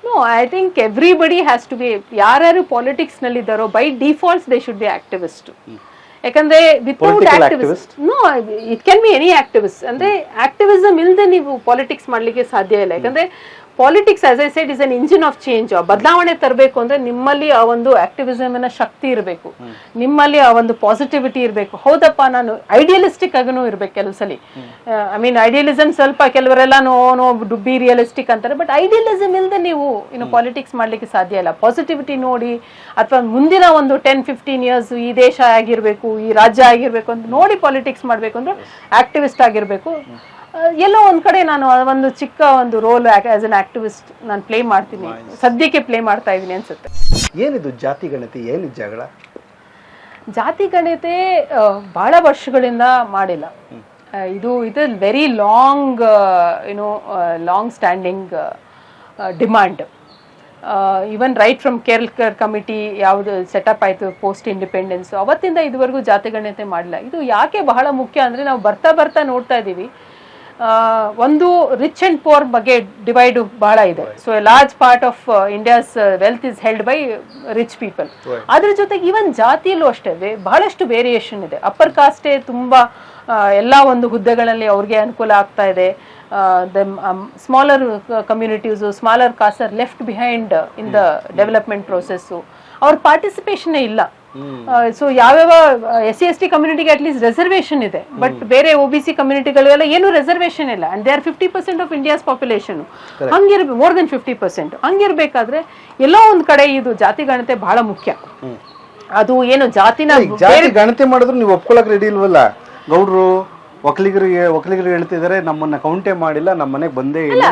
No, I think everybody has to be. ಯಾರ್ಯಾರು ಪಾಲಿಟಿಕ್ಸ್ ನಲ್ಲಿ ಇದ್ದಾರೋ by defaults they should be activist. ಯಾಕಂದ್ರೆ without activist no, it can be any activist. ಅಂದ್ರೆ ಆಕ್ಟಿವಿಸಮ್ ಇಲ್ಲದೆ ನೀವು ಪಾಲಿಟಿಕ್ಸ್ ಮಾಡ್ಲಿಕ್ಕೆ ಸಾಧ್ಯ ಇಲ್ಲ. ಯಾಕಂದ್ರೆ politics as I said is an engine of change. ಬದಲಾವಣೆ ತರಬೇಕು ಅಂದ್ರೆ ನಿಮ್ಮಲ್ಲಿ ಆ ಒಂದು ಆಕ್ಟಿವಿಸಮ್ ಶಕ್ತಿ ಇರಬೇಕು, ನಿಮ್ಮಲ್ಲಿ ಆ ಒಂದು ಪಾಸಿಟಿವಿಟಿ ಇರಬೇಕು. ಹೌದಪ್ಪ, ನಾನು ಐಡಿಯಲಿಸ್ಟಿಕ್ ಆಗನೂ ಇರ್ಬೇಕು ಕೆಲವು ಸಲ. ಐ ಮೀನ್ ಐಡಿಯಲಿಸಮ್ ಸ್ವಲ್ಪ ಕೆಲವರೆಲ್ಲ ನೋ ಬಿ ರಿಯಲಿಸ್ಟಿಕ್ ಅಂತಾರೆ. ಬಟ್ ಐಡಿಯಲಿಸಮ್ ಇಲ್ಲದೆ ನೀವು ಪಾಲಿಟಿಕ್ಸ್ ಮಾಡ್ಲಿಕ್ಕೆ ಸಾಧ್ಯ ಇಲ್ಲ. ಪಾಸಿಟಿವಿಟಿ ನೋಡಿ, ಅಥವಾ ಮುಂದಿನ ಒಂದು 10-15 ಇಯರ್ಸ್ ಈ ದೇಶ ಆಗಿರ್ಬೇಕು, ಈ ರಾಜ್ಯ ಆಗಿರ್ಬೇಕು ಅಂತ ನೋಡಿ ಪಾಲಿಟಿಕ್ಸ್ ಮಾಡ್ಬೇಕು ಅಂದ್ರೆ ಆಕ್ಟಿವಿಸ್ಟ್ ಆಗಿರ್ಬೇಕು. ಎಲ್ಲೋ ಒಂದ್ ಕಡೆ ನಾನು ಒಂದು ಚಿಕ್ಕ ಒಂದು ರೋಲ್ ಆಸ್ ಅನ್ ಆಕ್ಟಿವಿಸ್ಟ್ ನಾನು ಪ್ಲೇ ಮಾಡ್ತೀನಿ, ಸದ್ಯಕ್ಕೆ ಪ್ಲೇ ಮಾಡ್ತಾ ಇದೀನಿ ಅನ್ಸುತ್ತೆ. ಏನಿದು ಜಾತಿ ಗಣತಿ, ಏನಿದು ಜಗಳ? ಜಾತಿ ಗಣತಿ ಬಹಳ ವರ್ಷಗಳಿಂದ ಮಾಡಿಲ್ಲ. ಇದು very long long standing demand. Even right from Kerkar committee ಯಾವುದು ಸೆಟಪ್ ಆಯ್ತು ಪೋಸ್ಟ್ ಇಂಡಿಪೆಂಡೆನ್ಸ್, ಅವತ್ತಿಂದ ಇದುವರೆಗೂ ಜಾತಿ ಗಣತಿ ಮಾಡಿಲ್ಲ. ಇದು ಯಾಕೆ ಬಹಳ ಮುಖ್ಯ ಅಂದ್ರೆ ನಾವು ಬರ್ತಾ ನೋಡ್ತಾ ಇದೀವಿ, ಒಂದು ರಿಚ್ ಅಂಡ್ ಪೋರ್ ಬಗ್ಗೆ ಡಿವೈಡ್ ಬಹಳ ಇದೆ. So A large part of India's wealth is held by rich people. ಅದ್ರ ಜೊತೆಗೆ ಈವನ್ ಜಾತಿಯಲ್ಲೂ ಅಷ್ಟೇ ಬಹಳಷ್ಟು ವೇರಿಯೇಷನ್ ಇದೆ. ಅಪ್ಪರ್ ಕಾಸ್ಟೇ ತುಂಬಾ ಎಲ್ಲಾ ಒಂದು ಹುದ್ದೆಗಳಲ್ಲಿ ಅವ್ರಿಗೆ ಅನುಕೂಲ ಆಗ್ತಾ ಇದೆ. the smaller communities, smaller castes are left behind in the development process. ಅವ್ರ ಪಾರ್ಟಿಸಿಪೇಷನ್ ಇಲ್ಲ. ಸೊ ಯಾವ್ಯಾವ SC/ST ಕಮ್ಯುನಿಟಿಗೆ ಅಟ್ಲೀಸ್ಟ್ ರಿಸರ್ವೇಶನ್ ಇದೆ, ಬಟ್ ಬೇರೆ OBC ಕಮ್ಯುನಿಟಿಗಳಿಗೆಲ್ಲ ಏನು ರಿಸರ್ವೇಶನ್ ಇಲ್ಲ. And they are 50% of India's population. More than 50%. ಹಂಗಿರ್ಬೇಕಾದ್ರೆ ಎಲ್ಲೋ ಒಂದ್ ಕಡೆ ಇದು ಜಾತಿ ಗಣತಿ ಬಹಳ ಮುಖ್ಯ. ಅದು ಏನು ಜಾತಿನ ಗಣತಿ ಮಾಡಿದ್ರು ನೀವು ಒಪ್ಕೊಳಕ್ ರೆಡಿ ಇಲ್ವಲ್ಲ? ಗೌಡ್ರು ಒಕ್ಕಲಿಗರಿಗೆ ಹೇಳ್ತಿದ್ದಾರೆ, ನಮ್ಮನ್ನ ಕೌಂಟೇ ಮಾಡಿಲ್ಲ, ನಮ್ಮ ಮನೆಗೆ ಬಂದೇ ಇಲ್ಲ.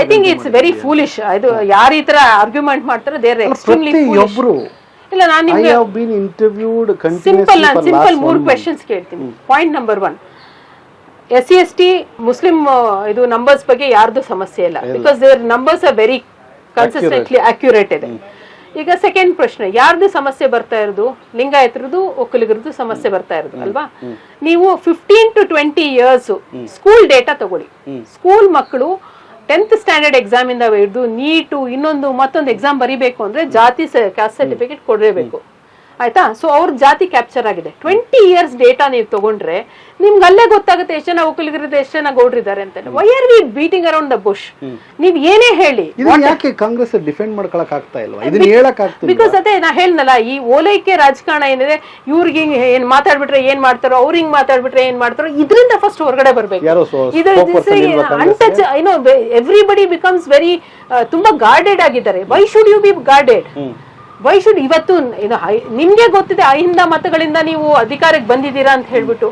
I think it's very foolish. ಇದು ಯಾರು ಈ ತರ ಆರ್ಗ್ಯುಮೆಂಟ್ ಮಾಡ್ತಾರೋ ದೇ ಆರ್ ಎಕ್ಸ್ಟ್ರೀಮ್ಲಿ ಫೂಲಿಶ್. ಇಲ್ಲ, ನಾನು ನಿಮಗೆ ಸಿಂಪಲ್ 3 ಕ್ವೆಶ್ಚನ್ಸ್ ಕೇಳ್ತೀನಿ. ಪಾಯಿಂಟ್ ನಂಬರ್ 1, SC/ST ಮುಸ್ಲಿಂ ಇದು ನಂಬರ್ಸ್ ಬಗ್ಗೆ ಯಾರ್ದು ಸಮಸ್ಯೆ ಇಲ್ಲ, because there numbers are very consistently accurate ಇದೆ. ಈಗ ಸೆಕೆಂಡ್ ಪ್ರಶ್ನೆ, ಯಾರ್ದು ಸಮಸ್ಯೆ ಬರ್ತಾ ಇರೋದು? ಲಿಂಗಾಯತರದು, ಒಕ್ಕಲಿಗರದು ಸಮಸ್ಯೆ ಬರ್ತಾ ಇರೋದು ಅಲ್ವಾ? ನೀವು 15 to 20 ಇಯರ್ಸ್ ಸ್ಕೂಲ್ ಡೇಟಾ ತಗೊಳ್ಳಿ. ಸ್ಕೂಲ್ ಮಕ್ಕಳು 10th ಸ್ಟ್ಯಾಂಡರ್ಡ್ ಎಕ್ಸಾಮ್ ಇಂದ ಹಿಡಿದು ನೀಟು ಇನ್ನೊಂದು ಮತ್ತೊಂದು ಎಕ್ಸಾಮ್ ಬರೀಬೇಕು ಅಂದ್ರೆ ಜಾತಿ ಕಾಸ್ಟ್ ಸರ್ಟಿಫಿಕೇಟ್ ಕೊಡಲೇಬೇಕು, ಆಯ್ತಾ? ಸೊ ಅವ್ರ ಜಾತಿ ಕ್ಯಾಪ್ಚರ್ ಆಗಿದೆ. 20 ಇಯರ್ಸ್ ಡೇಟಾ ನೀವು ತಗೊಂಡ್ರೆ ನಿಮ್ಗೆ ಅಲ್ಲೇ ಗೊತ್ತಾಗುತ್ತೆ ಎಷ್ಟು ಜನ ಒಕ್ಕಲಿಗರಿದ್ದಾರೆ, ಎಷ್ಟು ಜನ ಗೌಡ್ರಿದ್ದಾರೆ ಅಂತ. Why are we beating around the bush? ನೀವ್ ಏನೇ ಹೇಳಿ ಕಾಂಗ್ರೆಸ್ ಡಿಫೆಂಡ್ ಮಾಡ್ಕೊಳಕ್ ಆಗ್ತಾ ಇಲ್ವಾ? ಇದನ್ನ ಹೇಳಕ್ ಆಗ್ತಿಲ್ಲ. ಬಿಕಾಸ್ ಅದೇ ನಾ ಹೇಳ್ನಲ್ಲ, ಈ ಓಲೈಕೆ ರಾಜಕಾರಣ ಏನಿದೆ, ಇವ್ರಿಗೆ ಏನ್ ಮಾತಾಡ್ಬಿಟ್ರೆ ಏನ್ ಮಾಡ್ತಾರೋ, ಅವ್ರ ಹಿಂಗ್ ಮಾತಾಡ್ಬಿಟ್ರೆ ಏನ್ ಮಾಡ್ತಾರೋ, ಇದರಿಂದ ಫಸ್ಟ್ ಹೊರಗಡೆ ಬರ್ಬೇಕು. ಎವ್ರಿಬಡಿ ಬಿಕಮ್ಸ್ ವೆರಿ ತುಂಬಾ ಗಾರ್ಡೆಡ್ ಆಗಿದ್ದಾರೆ. Why should you be guarded? Why should ಇವತ್ತು ನಿಮ್ಗೆ ಗೊತ್ತಿದೆ ಅಹಿಂದ ಮತಗಳಿಂದ ನೀವು ಅಧಿಕಾರಕ್ಕೆ ಬಂದಿದ್ದೀರಾ ಅಂತ ಹೇಳ್ಬಿಟ್ಟು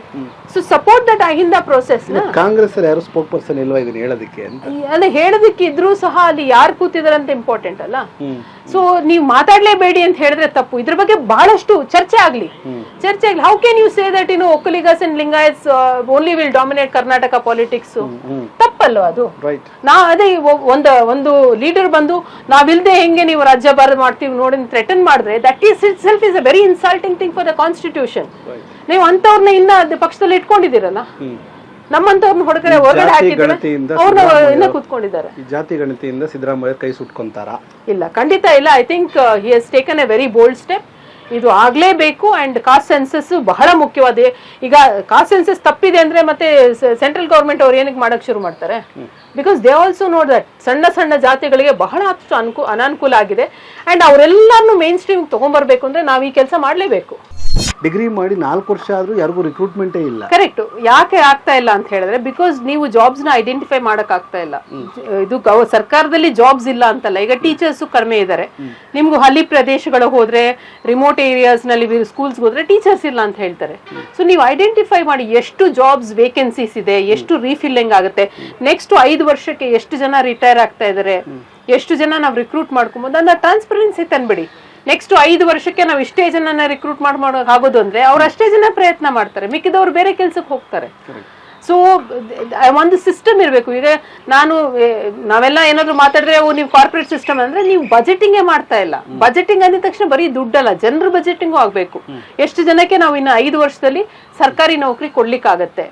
so support that Ahinda process Congress ಯಾರು ಸ್ಪೋಕ್ ಪರ್ಸನ್ ಇಲ್ವಾ ಇದನ್ನ ಹೇಳೋದಕ್ಕೆ ಅಂತ ಅಲ್ಲ ಹೇಳೋದಕ್ಕೆ ಇದ್ರೂ ಸಹ ಅಲ್ಲಿ ಯಾರು ಕೂತಿದಾರೆ ಅಂತ ಇಂಪಾರ್ಟೆಂಟ್ ಅಲ್ಲ ಸೊ ನೀವು ಮಾತಾಡ್ಲೇಬೇಡಿ ಅಂತ ಹೇಳಿದ್ರೆ ತಪ್ಪು. ಇದ್ರ ಬಗ್ಗೆ ಬಹಳಷ್ಟು ಚರ್ಚೆ ಆಗ್ಲಿ. How can you say that Vokkaligas and Lingayats only will dominate Karnataka politics? ತಪ್ಪಲ್ವ ಅದು? ಅದೇ ಒಂದು ಲೀಡರ್ ಬಂದು ನಾವಿಲ್ದೆ ಹೆಂಗೆ ನೀವು ರಾಜ್ಯ ಬಾರ ಮಾಡ್ತೀವಿ ನೋಡಿ ಥ್ರೆಟನ್ ಮಾಡಿದ್ರೆ that is it self is a very insulting thing for the constitution. ನೀವು ಅಂತವ್ರನ್ನ ಇನ್ನ ಪಕ್ಷದಲ್ಲಿ ಇಟ್ಕೊಂಡಿದ್ದೀರಲ್ಲ, ನಮ್ಮಂತವ್ರನ್ನ ಹೊರಗಡೆ ಹಾಕಿದ್ರೆ ಅವ್ರನ್ನ ಇನ್ನ ಕೂತ್ಕೊಂಡಿದ್ದಾರೆ. ಜಾತಿ ಗಣತಿಯಿಂದ ಸಿದ್ದರಾಮಯ್ಯ ಕೈ ಸುಟ್ಕೊಂತಾರ? ಇಲ್ಲ, ಖಂಡಿತ ಇಲ್ಲ. ಐ ಥಿಂಕ್ ಹಿ ಹಸ್ taken A very bold step. ಇದು ಆಗ್ಲೇಬೇಕು. ಅಂಡ್ ಕಾಸ್ಟ್ ಸೆನ್ಸಸ್ ಬಹಳ ಮುಖ್ಯವಾದ. ಈಗ ಕಾಸ್ಟ್ ಸೆನ್ಸಸ್ ತಪ್ಪಿದೆ ಅಂದ್ರೆ ಮತ್ತೆ ಸೆಂಟ್ರಲ್ ಗವರ್ಮೆಂಟ್ ಅವ್ರು ಏನಕ್ಕೆ ಮಾಡಕ್ ಶುರು ಮಾಡ್ತಾರೆ? ಬಿಕಾಸ್ ದೇ ಆಲ್ಸೋ ನೋಡ್ ದಟ್ ಸಣ್ಣ ಸಣ್ಣ ಜಾತಿಗಳಿಗೆ ಬಹಳಷ್ಟು ಅನಾನುಕೂಲ ಆಗಿದೆ. ಅಂಡ್ ಅವರೆಲ್ಲರನ್ನು ಮೇನ್ ಸ್ಟ್ರೀಮ್ ತಗೊಂಡ್ಬರ್ಬೇಕು ಅಂದ್ರೆ ನಾವ್ ಈ ಕೆಲಸ ಮಾಡ್ಲೇಬೇಕು. ಡಿಗ್ರಿ ಮಾಡಿ 4 ವರ್ಷ ಆದ್ರೂ ಯಾರಿಗೂ ರಿಕ್ರೂಟ್ಮೆಂಟೇ ಇಲ್ಲ. ಕರೆಕ್ಟ್. ಯಾಕೆ ಆಗ್ತಾ ಇಲ್ಲ ಅಂತ ಹೇಳಿದ್ರೆ ಬಿಕಾಸ್ ನೀವು ಜಾಬ್ಸ್ ನ ಐಡೆಂಟಿಫೈ ಮಾಡಕ್ ಆಗ್ತಾ ಇಲ್ಲ. ಇದು ಸರ್ಕಾರದಲ್ಲಿ ಜಾಬ್ಸ್ ಇಲ್ಲ ಅಂತಲ್ಲ, ಈಗ ಟೀಚರ್ಸ್ ಕಡಿಮೆ ಇದ್ದಾರೆ. ನಿಮ್ಗೂ ಹಳ್ಳಿ ಪ್ರದೇಶಗಳು ಹೋದ್ರೆ, ರಿಮೋಟ್ ಏರಿಯಾಸ್ ನಲ್ಲಿ ಸ್ಕೂಲ್ಸ್ ಹೋದ್ರೆ ಟೀಚರ್ಸ್ ಇಲ್ಲ ಅಂತ ಹೇಳ್ತಾರೆ. ಸೊ ನೀವು ಐಡೆಂಟಿಫೈ ಮಾಡಿ ಎಷ್ಟು ಜಾಬ್ಸ್ ವೇಕೆನ್ಸೀಸ್ ಇದೆ, ಎಷ್ಟು ರೀಫಿಲ್ಲಿಂಗ್ ಆಗುತ್ತೆ, ನೆಕ್ಸ್ಟ್ 5 ವರ್ಷಕ್ಕೆ ಎಷ್ಟು ಜನ ರಿಟೈರ್ ಆಗ್ತಾ ಇದಾರೆ, ಎಷ್ಟು ಜನ ನಾವು ರಿಕ್ರೂಟ್ ಮಾಡ್ಕೊಬಹುದು ಅನ್ನೋ ಟ್ರಾನ್ಸ್ಪರೆನ್ಸಿ ತಂದ್ಬಿಡಿ. ನೆಕ್ಸ್ಟ್ 5 ವರ್ಷಕ್ಕೆ ನಾವು ಇಷ್ಟೇ ಜನ ರಿಕ್ರೂಟ್ ಆಗೋದು ಅಂದ್ರೆ ಅವ್ರು ಅಷ್ಟೇ ಜನ ಪ್ರಯತ್ನ ಮಾಡ್ತಾರೆ, ಮಿಕ್ಕಿದವ್ರು ಬೇರೆ ಕೆಲ್ಸಕ್ಕೆ ಹೋಗ್ತಾರೆ. ಸೊ ಒಂದು ಸಿಸ್ಟಮ್ ಇರಬೇಕು. ಈಗ ನಾವೆಲ್ಲ ಏನಾದ್ರು ಮಾತಾಡಿದ್ರೆ ನೀವು ಕಾರ್ಪೊರೇಟ್ ಸಿಸ್ಟಮ್ ಅಂದ್ರೆ ನೀವು ಬಜೆಟಿಂಗೇ ಮಾಡ್ತಾ ಇಲ್ಲ. ಬಜೆಟಿಂಗ್ ಅಂದ ತಕ್ಷಣ ಬರೀ ದುಡ್ಡಲ್ಲ, ಜನರ ಬಜೆಟಿಂಗು ಆಗ್ಬೇಕು. ಎಷ್ಟು ಜನಕ್ಕೆ ನಾವು ಇನ್ನು 5 ವರ್ಷದಲ್ಲಿ ಸರ್ಕಾರಿ ನೌಕರಿ ಕೊಡ್ಲಿಕ್ಕಾಗತ್ತೆ,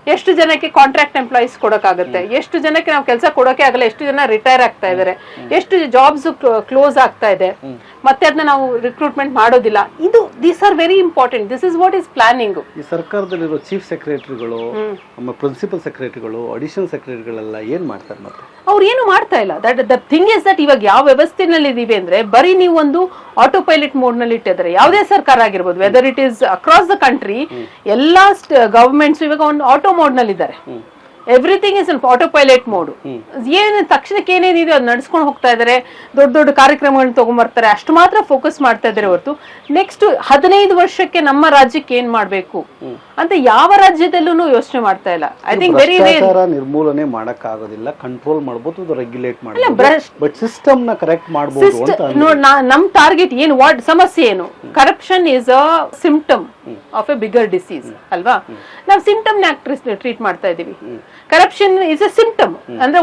ಎಷ್ಟು ಜನಕ್ಕೆ ಕಾಂಟ್ರಾಕ್ಟ್ ಎಂಪ್ಲಾಯೀಸ್ ಕೊಡೋಕ್ಕಾಗತ್ತೆ, ಎಷ್ಟು ಜನಕ್ಕೆ ನಾವು ಕೆಲಸ ಕೊಡೋಕೆ ಆಗಲ್ಲ, ಎಷ್ಟು ಜನ ರಿಟೈರ್ ಆಗ್ತಾ ಇದಾರೆ, ಎಷ್ಟು ಜಾಬ್ಸ್ ಕ್ಲೋಸ್ ಆಗ್ತಾ ಇದೆ, ಮತ್ತೆ ಅದನ್ನ ನಾವು ರಿಕ್ರೂಟ್ಮೆಂಟ್ ಮಾಡೋದಿಲ್ಲ. ಇದು these are very important. This is what is planning. ಈ ಸರ್ಕಾರದಲ್ಲಿರೋ ಚೀಫ್ ಸೆಕ್ರೆಟರಿಗಳು, ಪ್ರಿನ್ಸಿಪಲ್ ಸೆಕ್ರೆಟರಿಗಳು, ಅಡಿಷನಲ್ ಸೆಕ್ರೆಟರಿಗಳೆಲ್ಲ ಏನ್ ಮಾಡ್ತಾರೆ? ಮತ್ತೆ ಅವ್ರು ಏನು ಮಾಡ್ತಾ ಇಲ್ಲ. ದ ಥಿಂಗ್ ಇಸ್ ದಟ್ ಇವಾಗ ಯಾವ ವ್ಯವಸ್ಥೆನಲ್ಲಿ ಇದೀವಿ ಅಂದ್ರೆ ಬರೀ ನೀವು ಒಂದು ಆಟೋ ಪೈಲಟ್ ಮೋಡ್ ನಲ್ಲಿ ಇಟ್ಟಿದ್ರೆ, ಯಾವುದೇ ಸರ್ಕಾರ ಆಗಿರ್ಬೋದು, whether it is across the country, ಎಲ್ಲಾ ಗವರ್ಮೆಂಟ್ಸ್ ಇವಾಗ ಒಂದು ಆಟೋ ಮೋಡ್ ನಲ್ಲಿ ಇದ್ದಾರೆ. Everything is auto pilot mode. ಏನ್ ತಕ್ಷಣಕ್ಕೆ ಏನೇನಿದೆ ಅದು ನಡ್ಸ್ಕೊಂಡು ಹೋಗ್ತಾ ಇದಾರೆ, ದೊಡ್ಡ ದೊಡ್ಡ ಕಾರ್ಯಕ್ರಮಗಳನ್ನ ತಗೊಂಡ್ಬರ್ತಾರೆ, ಅಷ್ಟು ಮಾತ್ರ ಫೋಕಸ್ ಮಾಡ್ತಾ ಇದಾರೆ ಹೊರತು ನೆಕ್ಸ್ಟ್ 15 ವರ್ಷಕ್ಕೆ ನಮ್ಮ ರಾಜ್ಯಕ್ಕೆ ಏನ್ ಮಾಡ್ಬೇಕು ಅಂತ ಯಾವ ರಾಜ್ಯದಲ್ಲೂ ಯೋಚನೆ ಮಾಡ್ತಾ ಇಲ್ಲ. ಐ ಥಿಂಕ್ ವೆರಿ ನಿರ್ಮೂಲನೆ ಮಾಡಕ್ ಆಗೋದಿಲ್ಲ, ಕಂಟ್ರೋಲ್ ಮಾಡಬಹುದು, ರೆಗ್ಯುಲೇಟ್ ಮಾಡಬಹುದು, ಬಟ್ ಸಿಸ್ಟಮ್ ನ ಕರೆಕ್ಟ್ ಮಾಡಬಹುದು ಅಂತ ನಮ್ ಟಾರ್ಗೆಟ್ ಏನು, ವಾಟ್ ಸಮಸ್ಯೆ ಏನು? Corruption is a symptom of A bigger disease ಅಲ್ವಾ? ನಾವು ಸಿಂಪ್ಟಮ್ ಟ್ರೀಟ್ ಮಾಡ್ತಾ ಇದೀವಿ. ಕರಪ್ಷನ್ ಇಸ್ ಅ ಸಿಂಪ್ಟಮ್ ಅಂದ್ರೆ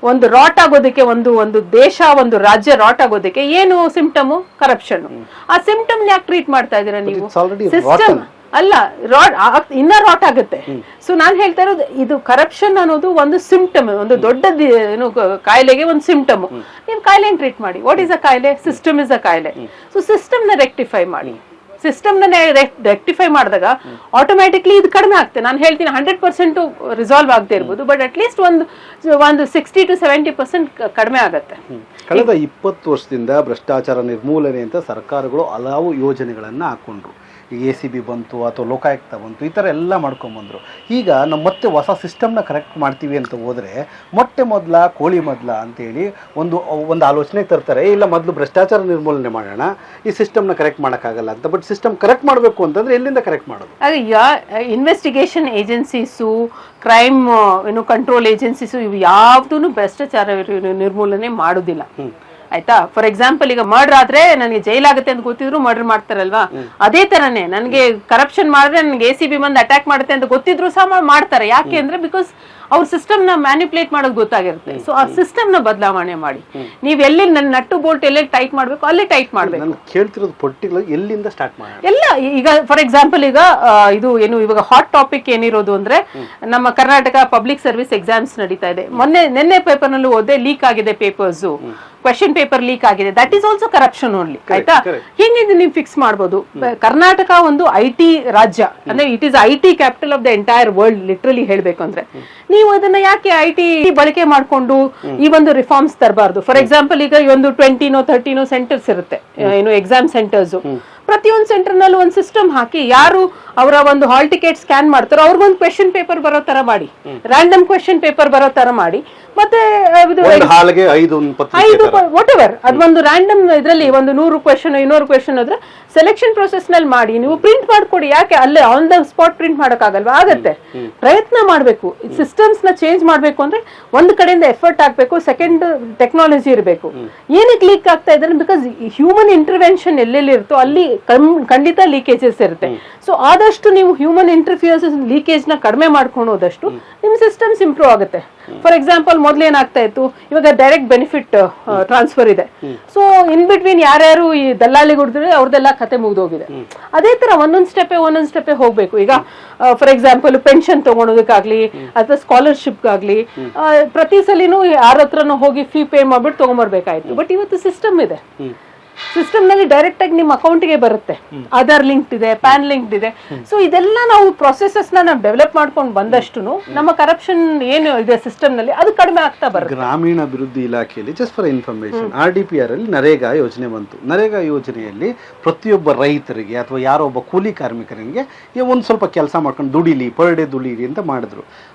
ಒಂದು ರಾಟ್ ಆಗೋದಕ್ಕೆ, ಒಂದು ದೇಶ, ಒಂದು ರಾಜ್ಯ ರಾಟ್ ಆಗೋದಕ್ಕೆ ಏನು ಸಿಂಪ್ಟಮ್? ಕರಪ್ಷನ್. ಆ ಸಿಂಪ್ಟಮ್ ಯಾಕೆ ಟ್ರೀಟ್ ಮಾಡ್ತಾ ಇದೀರಾ ನೀವು? ಸಿಸ್ಟಮ್ ಅಲ್ಲ, ಇನ್ನ ರಾಟ್ ಆಗುತ್ತೆ. ಸೊ ನಾನ್ ಹೇಳ್ತಾ ಇರೋದು ಇದು ಕರಪ್ಷನ್ ಅನ್ನೋದು ಒಂದು ಸಿಂಪ್ಟಮ್, ಒಂದು ದೊಡ್ಡ ಕಾಯಿಲೆಗೆ ಒಂದು ಸಿಂಪ್ಟಮ್. ನೀವು ಕಾಯಿಲೆ ಟ್ರೀಟ್ ಮಾಡಿ. ವಾಟ್ ಇಸ್ ಅ ಕಾಯಿಲೆ? ಸಿಸ್ಟಮ್ ಇಸ್ ಅ ಕಾಯಿಲೆ. ಸೊ ಸಿಸ್ಟಮ್ ನ ರೆಕ್ಟಿಫೈ ಮಾಡಿ. ಸಿಸ್ಟಮ್ ರೆಕ್ಟಿಫೈ ಮಾಡಿದಾಗ ಆಟೋಮ್ಯಾಟಿಕ್ಲಿ ಇದು ಕಡಿಮೆ ಆಗ್ತದೆ. ನಾನು ಹೇಳ್ತೀನಿ 100% ರಿಸಾಲ್ವ್ ಆಗದೆ ಇರ್ಬೋದು, ಬಟ್ ಅಟ್ ಲೀಸ್ಟ್ ಒಂದು 60 to 70% ಕಡಿಮೆ ಆಗತ್ತೆ. ಕಳೆದ 20 ವರ್ಷದಿಂದ ಭ್ರಷ್ಟಾಚಾರ ನಿರ್ಮೂಲನೆ ಅಂತ ಸರ್ಕಾರಗಳು ಹಲವು ಯೋಜನೆಗಳನ್ನ ಹಾಕೊಂಡ್ರು. ಈಗ ACB ಬಂತು ಅಥವಾ ಲೋಕಾಯುಕ್ತ ಬಂತು, ಈ ಥರ ಎಲ್ಲ ಮಾಡ್ಕೊಂಬಂದ್ರು. ಈಗ ನಾವು ಮತ್ತೆ ಹೊಸ ಸಿಸ್ಟಮ್ನ ಕರೆಕ್ಟ್ ಮಾಡ್ತೀವಿ ಅಂತ ಹೋದರೆ ಮೊಟ್ಟೆ ಮೊದಲ ಕೋಳಿ ಮೊದಲ ಅಂತೇಳಿ ಒಂದು ಆಲೋಚನೆ ತರ್ತಾರೆ. ಇಲ್ಲ, ಮೊದಲು ಭ್ರಷ್ಟಾಚಾರ ನಿರ್ಮೂಲನೆ ಮಾಡೋಣ, ಈ ಸಿಸ್ಟಮ್ನ ಕರೆಕ್ಟ್ ಮಾಡೋಕ್ಕಾಗಲ್ಲ ಅಂತ. ಬಟ್ ಸಿಸ್ಟಮ್ ಕರೆಕ್ಟ್ ಮಾಡಬೇಕು ಅಂತಂದ್ರೆ ಎಲ್ಲಿಂದ ಕರೆಕ್ಟ್ ಮಾಡೋದು? ಈಗ investigation agencies, crime control agencies ಇವು ಯಾವುದೂ ಭ್ರಷ್ಟಾಚಾರ ನಿರ್ಮೂಲನೆ ಮಾಡೋದಿಲ್ಲ. ಆಯ್ತಾ? ಫಾರ್ ಎಕ್ಸಾಂಪಲ್, ಈಗ ಮರ್ಡರ್ ಆದ್ರೆ ನನಗೆ ಜೈಲಾಗುತ್ತೆ ಅಂತ ಗೊತ್ತಿದ್ರು ಮರ್ಡರ್ ಮಾಡ್ತಾರಲ್ವಾ, ಅದೇ ತರನೇ ನನಗೆ ಕರಪ್ಷನ್ ಮಾಡಿದ್ರೆ ನನಗೆ ACB ಬಂದು ಅಟ್ಯಾಕ್ ಮಾಡುತ್ತೆ ಅಂತ ಗೊತ್ತಿದ್ರು ಸಹ ಮಾಡ್ತಾರೆ. ಯಾಕೆ ಅಂದ್ರೆ ಬಿಕಾಸ್ ಅವ್ರ ಸಿಸ್ಟಮ್ ನ ಮ್ಯಾನಿಪುಲೇಟ್ ಮಾಡೋದು ಗೊತ್ತಾಗಿರುತ್ತೆ. ಸೊ ಆ ಸಿಸ್ಟಮ್ ನ ಬದಲಾವಣೆ ಮಾಡಿ. ನೀವ್ ಎಲ್ಲಿ ನನ್ನ ನಟ್ಟು ಬೋಲ್ಟ್ ಎಲ್ಲೆಲ್ಲಿ ಟೈಟ್ ಮಾಡ್ಬೇಕು ಅಲ್ಲಿ ಟೈಟ್ ಮಾಡ್ಬೇಕು. ಕೇಳ್ತಿರೋದು ಪರ್ಟಿಕ್ಯುಲರ್ ಎಲ್ಲಿಂದ ಸ್ಟಾರ್ಟ್ ಮಾಡಿ ಎಲ್ಲ. ಈಗ ಫಾರ್ ಎಕ್ಸಾಂಪಲ್, ಈಗ ಇದು ಏನು ಇವಾಗ ಹಾಟ್ ಟಾಪಿಕ್ ಏನಿರೋದು ಅಂದ್ರೆ ನಮ್ಮ ಕರ್ನಾಟಕ ಪಬ್ಲಿಕ್ ಸರ್ವಿಸ್ ಎಕ್ಸಾಮ್ಸ್ ನಡೀತಾ ಇದೆ. ನಿನ್ನೆ ಪೇಪರ್ ನಲ್ಲೂ ಓದೆ, ಲೀಕ್ ಆಗಿದೆ ಪೇಪರ್ಸ್, ಕ್ವೆಶನ್ ಪೇಪರ್ ಲೀಕ್ ಆಗಿದೆ. That is also corruption only. ಆಯ್ತಾ? ಹೆಂಗಿದೆ ನೀವು ಫಿಕ್ಸ್ ಮಾಡಬಹುದು? ಕರ್ನಾಟಕ ಒಂದು IT ರಾಜ್ಯ, ಅಂದ್ರೆ it is IT capital of the entire world, literally ಹೇಳ್ಬೇಕು ಅಂದ್ರೆ. ನೀವು ಅದನ್ನ ಯಾಕೆ IT ಬಳಕೆ ಮಾಡ್ಕೊಂಡು ಈ ಒಂದು ರಿಫಾರ್ಮ್ಸ್ ತರಬಾರ್ದು? ಫಾರ್ ಎಕ್ಸಾಂಪಲ್, ಈಗ ಒಂದು 20 or 30 ಸೆಂಟರ್ಸ್ ಇರುತ್ತೆ, ಏನು ಎಕ್ಸಾಮ್ ಸೆಂಟರ್ಸ್. ಪ್ರತಿಯೊಂದು ಸೆಂಟರ್ ನಲ್ಲಿ ಒಂದು ಸಿಸ್ಟಮ್ ಹಾಕಿ ಯಾರು ಅವರ ಒಂದು ಹಾಲ್ ಟಿಕೆಟ್ ಸ್ಕ್ಯಾನ್ ಮಾಡ್ತಾರೋ ಅವ್ರಿಗೊಂದು ಕ್ವೆಶನ್ ಪೇಪರ್ ಬರೋ ತರ ಮಾಡಿ, ರ್ಯಾಂಡಮ್ ಕ್ವೆಶನ್ ಪೇಪರ್ ಬರೋ ತರ ಮಾಡಿ, ಮತ್ತೆ ಹಾಲ್ಗೆ 5 ವಾಟ್ ಎವರ್ ಅದೊಂದು ರ್ಯಾಂಡಮ್ ಇದ್ರಲ್ಲಿ ಒಂದು 100 ಕ್ವೆಶನ್ 200 ಕ್ವೆಶನ್ ಆದ್ರೆ ಸೆಲೆಕ್ಷನ್ ಪ್ರೊಸೆಸ್ ನಲ್ಲಿ ಮಾಡಿ ನೀವು ಪ್ರಿಂಟ್ ಮಾಡ್ಕೊಡಿ. ಯಾಕೆ ಅಲ್ಲೇ ಆನ್ ದ ಸ್ಪಾಟ್ ಪ್ರಿಂಟ್ ಮಾಡಕ್ಕಾಗಲ್ವಾ? ಆಗತ್ತೆ. ಪ್ರಯತ್ನ ಮಾಡ್ಬೇಕು. ಸಿಸ್ಟಮ್ಸ್ ನ ಚೇಂಜ್ ಮಾಡ್ಬೇಕು ಅಂದ್ರೆ ಒಂದ್ ಕಡೆಯಿಂದ ಎಫರ್ಟ್ ಹಾಕ್ಬೇಕು, ಸೆಕೆಂಡ್ ಟೆಕ್ನಾಲಜಿ ಇರಬೇಕು. ಏನಕ್ಕೆ ಲೀಕ್ ಆಗ್ತಾ ಇದ್ದಾರೆ? ಬಿಕಾಸ್ ಹ್ಯೂಮನ್ ಇಂಟರ್ವೆನ್ಷನ್ ಎಲ್ಲೆಲ್ಲಿ ಇರುತ್ತೋ ಅಲ್ಲಿ ಖಂಡಿತ ಲೀಕೇಜಸ್ ಇರುತ್ತೆ. ಸೊ ಆದಷ್ಟು ನೀವು ಹ್ಯೂಮನ್ ಇಂಟರ್ಫಿಯರ್ಸ್ ಲೀಕೇಜ್ ನ ಕಡಿಮೆ ಮಾಡ್ಕೊಂಡು ಹೋದಷ್ಟು ನಿಮ್ ಸಿಸ್ಟಮ್ಸ್ ಇಂಪ್ರೂವ್ ಆಗುತ್ತೆ. ಫಾರ್ ಎಕ್ಸಾಂಪಲ್ ಮೊದ್ಲು ಏನಾಗ್ತಾ ಇತ್ತು, ಇವಾಗ ಡೈರೆಕ್ಟ್ ಬೆನಿಫಿಟ್ ಟ್ರಾನ್ಸ್ಫರ್ ಇದೆ. ಸೊ ಇನ್ ಬಿಟ್ವೀನ್ ಯಾರ್ಯಾರು ಈ ದಲ್ಲಾಳಿ ಹುಡಿದ್ರೆ ಅವ್ರದೆಲ್ಲ ಕತೆ ಮುಗಿದೋಗಿದೆ. ಅದೇ ತರ ಒಂದೊಂದ್ ಸ್ಟೆಪ್ ಹೋಗ್ಬೇಕು. ಈಗ ಫಾರ್ ಎಕ್ಸಾಂಪಲ್ ಪೆನ್ಷನ್ ತಗೊಳೋದಕ್ಕಾಗ್ಲಿ ಅಥವಾ ಸ್ಕಾಲರ್ಶಿಪ್ ಆಗ್ಲಿ ಪ್ರತಿ ಸಲಿನೂ ಯಾರ ಹತ್ರನೂ ಹೋಗಿ ಫೀ ಪೇ ಮಾಡ್ಬಿಟ್ಟು ತಗೊಂಡ್ಬರ್ಬೇಕಾಯ್ತು. ಬಟ್ ಇವತ್ತು ಸಿಸ್ಟಮ್ ಇದೆ. ಸಿಸ್ಟಮ್ ನಲ್ಲಿ ಡೈರೆಕ್ಟ್ ಆಗಿ ನಿಮ್ಮ ಅಕೌಂಟ್ಗೆ ಬರುತ್ತೆ. ಆಧಾರ್ ಲಿಂಕ್ ಇದೆ, ಪ್ಯಾನ್ ಲಿಂಕ್ ಇದೆ. ಸೊ ಇದೆಲ್ಲ ನಾವು ಪ್ರೊಸೆಸಸ್ ನಾವು ಡೆವಲಪ್ ಮಾಡ್ಕೊಂಡು ಬಂದಷ್ಟು ನಮ್ಮ ಕರಪ್ಷನ್ ಏನು ಇದೆ ಸಿಸ್ಟಮ್ ನಲ್ಲಿ ಅದು ಕಡಿಮೆ ಆಗ್ತಾ ಬರುತ್ತೆ. ಗ್ರಾಮೀಣ ಅಭಿವೃದ್ಧಿ ಇಲಾಖೆಯಲ್ಲಿ ಜಸ್ಟ್ ಫಾರ್ ಇನ್ಫಾರ್ಮೇಶನ್ RDPR ಅಲ್ಲಿ ನರೇಗಾ ಯೋಜನೆ ಬಂತು. ನರೇಗಾ ಯೋಜನೆಯಲ್ಲಿ ಪ್ರತಿಯೊಬ್ಬ ರೈತರಿಗೆ ಅಥವಾ ಯಾರೋ ಒಬ್ಬ ಕೂಲಿ ಕಾರ್ಮಿಕರಿಗೆ ಒಂದು ಸ್ವಲ್ಪ ಕೆಲಸ ಮಾಡ್ಕೊಂಡು ದುಡಿಲಿ, ಪರ್ ಡೇ ದುಡಿಲಿ ಅಂತ ಮಾಡಿದ್ರು.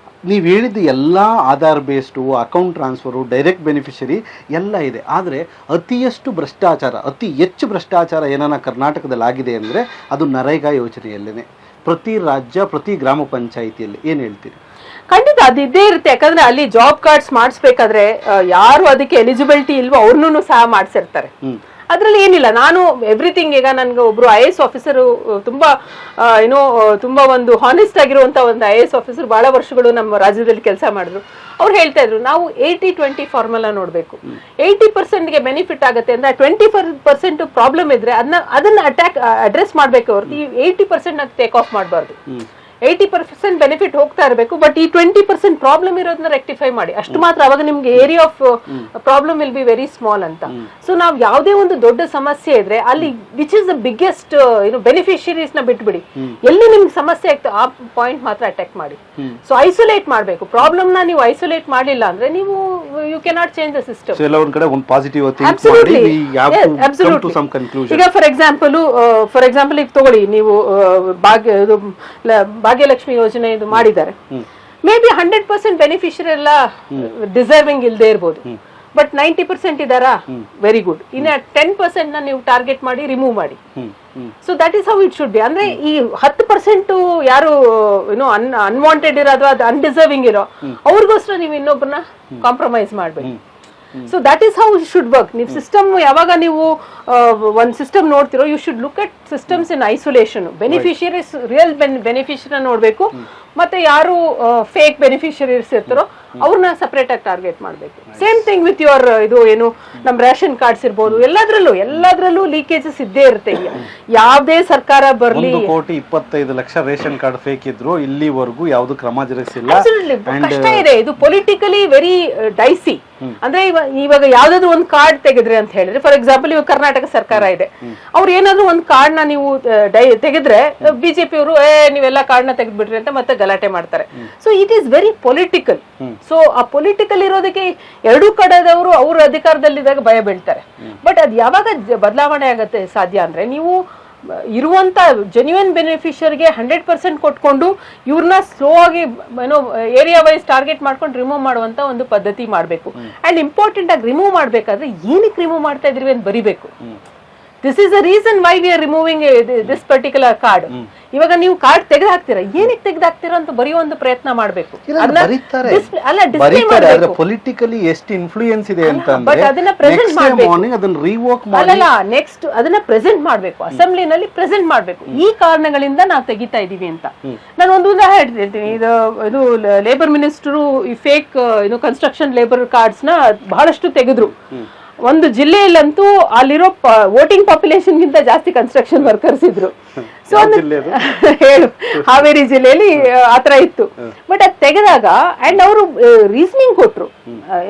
ನೀವು ಹೇಳಿದ್ದು ಎಲ್ಲ Aadhaar based, account transfer, direct beneficiary ಎಲ್ಲ ಇದೆ. ಆದರೆ ಅತಿ ಹೆಚ್ಚು ಭ್ರಷ್ಟಾಚಾರ ಏನಾನ ಕರ್ನಾಟಕದಲ್ಲಿ ಆಗಿದೆ ಅಂದರೆ ಅದು ನರೇಗಾ ಯೋಜನೆಯಲ್ಲೇ. ಪ್ರತಿ ರಾಜ್ಯ, ಪ್ರತಿ ಗ್ರಾಮ ಪಂಚಾಯಿತಿಯಲ್ಲಿ ಏನು ಹೇಳ್ತೀರಿ? ಖಂಡಿತ ಅದು ಇದ್ದೇ ಇರುತ್ತೆ. ಯಾಕಂದ್ರೆ ಅಲ್ಲಿ ಜಾಬ್ ಕಾರ್ಡ್ಸ್ ಮಾಡಿಸ್ಬೇಕಾದ್ರೆ ಯಾರು ಅದಕ್ಕೆ ಎಲಿಜಿಬಿಲಿಟಿ ಇಲ್ವೋ ಅವ್ರನ್ನೂ ಸಹ ಮಾಡಿಸಿರ್ತಾರೆ. ಅದ್ರಲ್ಲಿ ಏನಿಲ್ಲ. ನಾನು ಎವ್ರಿಥಿಂಗ್, ಈಗ ನನ್ಗೆ ಒಬ್ರು IAS ಆಫೀಸರು ತುಂಬಾ ತುಂಬಾ ಒಂದು ಹಾನೆಸ್ಟ್ ಆಗಿರುವಂತ ಒಂದು IAS ಆಫೀಸರ್ ಬಹಳ ವರ್ಷಗಳು ನಮ್ಮ ರಾಜ್ಯದಲ್ಲಿ ಕೆಲಸ ಮಾಡಿದ್ರು. ಅವ್ರು ಹೇಳ್ತಾ ಇದ್ರು, ನಾವು 80-20 ಫಾರ್ಮುಲಾ ನೋಡ್ಬೇಕು. 80% ಬೆನಿಫಿಟ್ ಆಗುತ್ತೆ ಅಂದ್ರೆ 20% ಪ್ರಾಬ್ಲಮ್ ಇದ್ರೆ ಅದನ್ನ ಅಡ್ರೆಸ್ ಮಾಡ್ಬೇಕು ಹೊರತು ಈ 80% ಟೇಕ್ ಆಫ್ ಮಾಡಬಾರ್ದು. 80% ಬೆನಿಫಿಟ್ ಹೋಗ್ತಾ ಇರಬೇಕು. ಬಟ್ ಈ 20% ಪ್ರಾಬ್ಲಮ್ ಇರೋದನ್ನ ರೆಕ್ಟಿಫೈ ಮಾಡಿ, ಅಷ್ಟು ಮಾತ್ರ. ಅವಾಗ ನಿಮ್ಗೆ area of problem will be very small ಅಂತ. ಸೊ ನಾವು ಯಾವುದೇ ಒಂದು ದೊಡ್ಡ ಸಮಸ್ಯೆ ಇದ್ರೆ ಅಲ್ಲಿ which is the biggest beneficiaries ನ ಬಿಟ್ಬಿಡಿ. ಎಲ್ಲಿ ನಿಮ್ಗೆ ಸಮಸ್ಯೆ ಆಗ್ತದೆ ಆ ಪಾಯಿಂಟ್ ಮಾತ್ರ ಅಟ್ಯಾಕ್ ಮಾಡಿ. ಸೊ ಐಸೋಲೇಟ್ ಮಾಡಬೇಕು. ಪ್ರಾಬ್ಲಮ್ ನ ನೀವು ಐಸೋಲೇಟ್ ಮಾಡಲಿಲ್ಲ ಅಂದ್ರೆ ನೀವು you cannot change the system. ಈಗ ಫಾರ್ ಎಕ್ಸಾಂಪಲ್ ಈಗ ತಗೊಳ್ಳಿ, ನೀವು ಭಾಗ್ಯಲಕ್ಷ್ಮಿ ಯೋಜನೆ ಇದು ಮಾಡಿದ್ದಾರೆ. ಮೇ ಬಿ 100% ಬೆನಿಫಿಷರಿ ಎಲ್ಲ ಡಿಸರ್ವಿಂಗ್ ಇಲ್ಲದೆ ಇರ್ಬೋದು. ಬಟ್ 90% ಇದಾರಾ? Very good. ಇನ್ನ 10% ನ ನೀವು ಟಾರ್ಗೆಟ್ ಮಾಡಿ ರಿಮೂವ್ ಮಾಡಿ. So that is how it should be. ಅಂದ್ರೆ ಈ 10% ಯಾರು ಅನ್ವಾಂಟೆಡ್ ಇರೋ ಅಥವಾ ಅನ್ಡಿಸರ್ವಿಂಗ್ ಇರೋ ಅವ್ರಿಗೋಸ್ಕರ ನೀವು ಇನ್ನೊಬ್ಬರನ್ನ ಕಾಂಪ್ರಮೈಸ್ ಮಾಡ್ಬೇಕು. So that is how should work. ನೀವು ಸಿಸ್ಟಮ್ ಯಾವಾಗ ನೀವು ಒಂದು ಸಿಸ್ಟಮ್ ನೋಡ್ತಿರೋ, you should look at systems in isolation. Beneficiaries real beneficiary ನೋಡ್ಬೇಕು, ಮತ್ತೆ ಯಾರು ಫೇಕ್ ಬೆನಿಫಿಷರೀಸ್ ಇರ್ತಾರೋ ಅವ್ರನ್ನ ಸಪರೇಟ್ ಆಗಿ ಟಾರ್ಗೆಟ್ ಮಾಡಬೇಕು. ಸೇಮ್ ಥಿಂಗ್ ವಿತ್ ಯುವರ್ ನಮ್ ರೇಷನ್ ಕಾರ್ಡ್ಸ್ ಇರ್ಬೋದು, ಎಲ್ಲದ್ರಲ್ಲೂ ಲೀಕೇಜಸ್ ಇದ್ದೇ ಇರುತ್ತೆ. ಯಾವ್ದೇ ಸರ್ಕಾರ ಬರ್ಲಿ, 1,25,00,000 ರೇಷನ್ ಕಾರ್ಡ್ ಫೇಕ್ ಇದ್ರು ಇಲ್ಲಿವರೆಗೂ ಯಾವ್ದು ಕ್ರಮ ಜರುಗಿಸಿಲ್ಲ. ಕಷ್ಟ ಇದೆ. ಇದು ಪೊಲಿಟಿಕಲಿ ವೆರಿ ಡೈಸಿ. ಅಂದ್ರೆ ಇವಾಗ ಯಾವ್ದಾದ್ರು ಒಂದು ಕಾರ್ಡ್ ತೆಗೆದ್ರೆ ಅಂತ ಹೇಳಿದ್ರೆ, ಫಾರ್ ಎಕ್ಸಾಂಪಲ್ ಇವಾಗ ಕರ್ನಾಟಕ ಸರ್ಕಾರ ಇದೆ, ಅವ್ರು ಏನಾದ್ರು ಒಂದು ಕಾರ್ಡ್ ನ ನೀವು ತೆಗೆದ್ರೆ ಬಿಜೆಪಿ ಅವರು ನೀವೆಲ್ಲ ಕಾರ್ಡ್ ನ ತೆಗೆದ್ಬಿಟ್ರಿ ಅಂತ ಮತ್ತೆ ಗಲಾಟೆ ಮಾಡ್ತಾರೆ. So it is very political. So ಆ ಪೊಲಿಟಿಕಲ್ ಇರೋದಕ್ಕೆ ಎರಡೂ ಕಡೆದವರು ಅವ್ರ ಅಧಿಕಾರದಲ್ಲಿದ್ದಾಗ ಭಯ ಬೀಳ್ತಾರೆ. ಬಟ್ ಅದ್ ಯಾವಾಗ ಬದಲಾವಣೆ ಆಗತ್ತೆ ಸಾಧ್ಯ ಅಂದ್ರೆ, ನೀವು ಇರುವಂತ ಜೆನ್ಯೂನ್ ಬೆನಿಫಿಷರಿಗೆ 100% ಕೊಟ್ಕೊಂಡು ಇವ್ರನ್ನ ಸ್ಲೋ ಆಗಿ ಏರಿಯಾ ವೈಸ್ ಟಾರ್ಗೆಟ್ ಮಾಡ್ಕೊಂಡು ರಿಮೂವ್ ಮಾಡುವಂತ ಒಂದು ಪದ್ಧತಿ ಮಾಡಬೇಕು. ಅಂಡ್ ಇಂಪಾರ್ಟೆಂಟ್ ಆಗಿ ರಿಮೂವ್ ಮಾಡ್ಬೇಕಾದ್ರೆ ಏನಕ್ಕೆ ರಿಮೂವ್ ಮಾಡ್ತಾ ಇದ್ರಿ ಅಂತ ಬರಿಬೇಕು. This is the reason why we are removing this particular card. ಇವಾಗ ನೀವು ಕಾರ್ಡ್ ತೆಗೆದು ಹಾಕ್ತೀರಾ, ಏನಕ್ಕೆ ತೆಗೆದು ಹಾಕ್ತೀರಾ ಅಂತ ಬರೆಯೋ ಒಂದು ಪ್ರಯತ್ನ ಮಾಡಬೇಕು. ಪೊಲಿಟಿಕಲಿ ಎಷ್ಟು ಇನ್ಫ್ಲೂಯೆನ್ಸ್ ಇದೆ ಅಂತ, ಬಟ್ ಅದನ್ನ ಪ್ರೆಸೆಂಟ್ ನೆಕ್ಸ್ಟ್ ಅದನ್ನ ಪ್ರೆಸೆಂಟ್ ಮಾಡಬೇಕು, ಅಸೆಂಬ್ಲಿನಲ್ಲಿ ಪ್ರೆಸೆಂಟ್ ಮಾಡಬೇಕು. ಈ ಕಾರಣಗಳಿಂದ ನಾವು ತೆಗಿತಾ ಇದೀವಿ ಅಂತ. ನಾನು ಒಂದು ಉದಾಹರಣೆ ಹೇಳ್ತೀನಿ. ಇದು ಲೇಬರ್ ಮಿನಿಸ್ಟರು ಈ ಫೇಕ್ ಕನ್ಸ್ಟ್ರಕ್ಷನ್ ಲೇಬರ್ ಕಾರ್ಡ್ಸ್ ನ ಬಹಳಷ್ಟು ತೆಗೆದ್ರು. ಒಂದು ಜಿಲ್ಲೆಯಲ್ಲಂತೂ ಅಲ್ಲಿರೋ ವೋಟಿಂಗ್ ಪಾಪ್ಯುಲೇಷನ್ ಗಿಂತ ಜಾಸ್ತಿ ಕನ್ಸ್ಟ್ರಕ್ಷನ್ ವರ್ಕರ್ಸ್ ಇದ್ರು. ಹೇಳು ಹಾವೇರಿ ಜಿಲ್ಲೆಯಲ್ಲಿ ಆತರ ಇತ್ತು. ಬಟ್ ಅದ್ ತೆಗೆದಾಗ ಅಂಡ್ ಅವರು ರೀಸನಿಂಗ್ ಕೊಟ್ರು.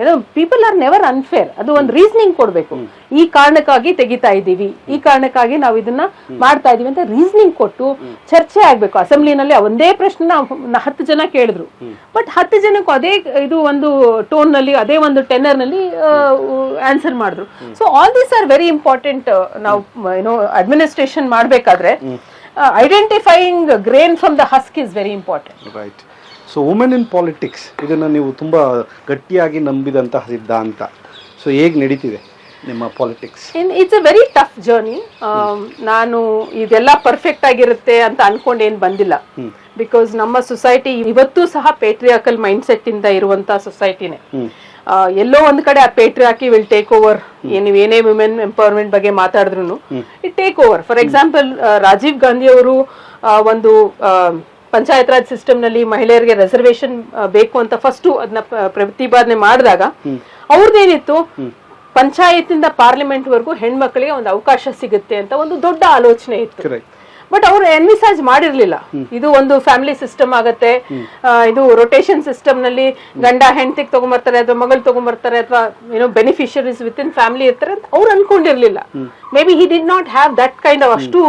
ಏನೋ ಪೀಪಲ್ ಆರ್ ನೆವರ್ ಅನ್ಫೇರ್. ಅದು ಒಂದು ರೀಸನಿಂಗ್ ಕೊಡ್ಬೇಕು. ಈ ಕಾರಣಕ್ಕಾಗಿ ತೆಗಿತಾ ಇದ್ದೀವಿ, ಈ ಕಾರಣಕ್ಕಾಗಿ ನಾವು ಇದನ್ನ ಮಾಡ್ತಾ ಇದೀವಿ ಅಂತ ರೀಸನಿಂಗ್ ಕೊಟ್ಟು ಚರ್ಚೆ ಆಗ್ಬೇಕು. ಅಸೆಂಬ್ಲಿನಲ್ಲಿ ಒಂದೇ ಪ್ರಶ್ನೆ 10 ಜನ ಕೇಳಿದ್ರು, ಬಟ್ 10 ಜನಕ್ಕೂ ಅದೇ ಇದು ಒಂದು ಟೋನ್ ನಲ್ಲಿ, ಅದೇ ಒಂದು ಟೆನ್ನರ್ ನಲ್ಲಿ ಆನ್ಸರ್ ಮಾಡಿದ್ರು. So all these are very important. ನಾವು ಏನೋ ಅಡ್ಮಿನಿಸ್ಟ್ರೇಷನ್ ಮಾಡ್ಬೇಕಾದ್ರೆ identifying grain from the husk is very important. Right. So women in politics ಇದನ್ನ ನೀವು ತುಂಬಾ ಗಟ್ಟಿಯಾಗಿ ನಂಬಿದಂತಹ ಸಿದ್ಧಾಂತ. ಸೊ ಹೇಗೆ ನಡೀತಿದೆ ನಿಮ್ಮ politics? It's a very tough journey. ನಾನು ಇದೆಲ್ಲ ಪರ್ಫೆಕ್ಟ್ ಆಗಿರುತ್ತೆ ಅಂತ ಅನ್ಕೊಂಡು ಏನ್ ಬಂದಿಲ್ಲ. ಬಿಕಾಸ್ ನಮ್ಮ ಸೊಸೈಟಿ ಇವತ್ತು ಸಹ ಪೇಟ್ರಿಯಾಕಲ್ ಮೈಂಡ್ ಸೆಟ್ ಇಂದ ಇರುವಂತ ಸೊಸೈಟಿನೇ. ಎಲ್ಲೋ ಒಂದ್ ಕಡೆ ಆ ಪೇಟ್ರಿಯಾಕಿ ವಿಲ್ ಟೇಕ್ ಓವರ್. ನೀವೇನೇ ವಿಮೆನ್ ಎಂಪವರ್ಮೆಂಟ್ ಬಗ್ಗೆ ಮಾತಾಡಿದ್ರು it take over. For example, Rajiv Gandhi ಅವರು ಒಂದು ಪಂಚಾಯತ್ ರಾಜ್ ಸಿಸ್ಟಮ್ ನಲ್ಲಿ ಮಹಿಳೆಯರಿಗೆ ರಿಸರ್ವೇಶನ್ ಬೇಕು ಅಂತ ಫಸ್ಟ್ ಅದನ್ನ ಪ್ರತಿಪಾದನೆ ಮಾಡಿದಾಗ ಅವ್ರದ್ದೇನಿತ್ತು, ಪಂಚಾಯತಿಂದ ಪಾರ್ಲಿಮೆಂಟ್ ವರೆಗೂ ಹೆಣ್ಮಕ್ಳಿಗೆ ಒಂದು ಅವಕಾಶ ಸಿಗುತ್ತೆ ಅಂತ ಒಂದು ದೊಡ್ಡ ಆಲೋಚನೆ ಇತ್ತು. ಬಟ್ ಅವ್ರು ಎನ್ವಿಸಾಜ್ ಮಾಡಿರ್ಲಿಲ್ಲ ಇದು ಒಂದು ಫ್ಯಾಮಿಲಿ ಸಿಸ್ಟಮ್ ಆಗತ್ತೆ, ಇದು ರೊಟೇಷನ್ ಸಿಸ್ಟಮ್ ನಲ್ಲಿ ಗಂಡ ಹೆಂಡತಿಗೆ ತಗೊಂಡ್ಬರ್ತಾರೆ ಅಥವಾ ಮಗಳು ತಗೊಂಡ್ಬರ್ತಾರೆ ಅಥವಾ ಏನೋ ಬೆನಿಫಿಷರೀಸ್ ವಿತ್ ಇನ್ ಫ್ಯಾಮಿಲಿ ಇರ್ತಾರೆ ಅಂತ ಅವ್ರು ಅನ್ಕೊಂಡಿರ್ಲಿಲ್ಲ. May be he did not have that kind of ಅಷ್ಟು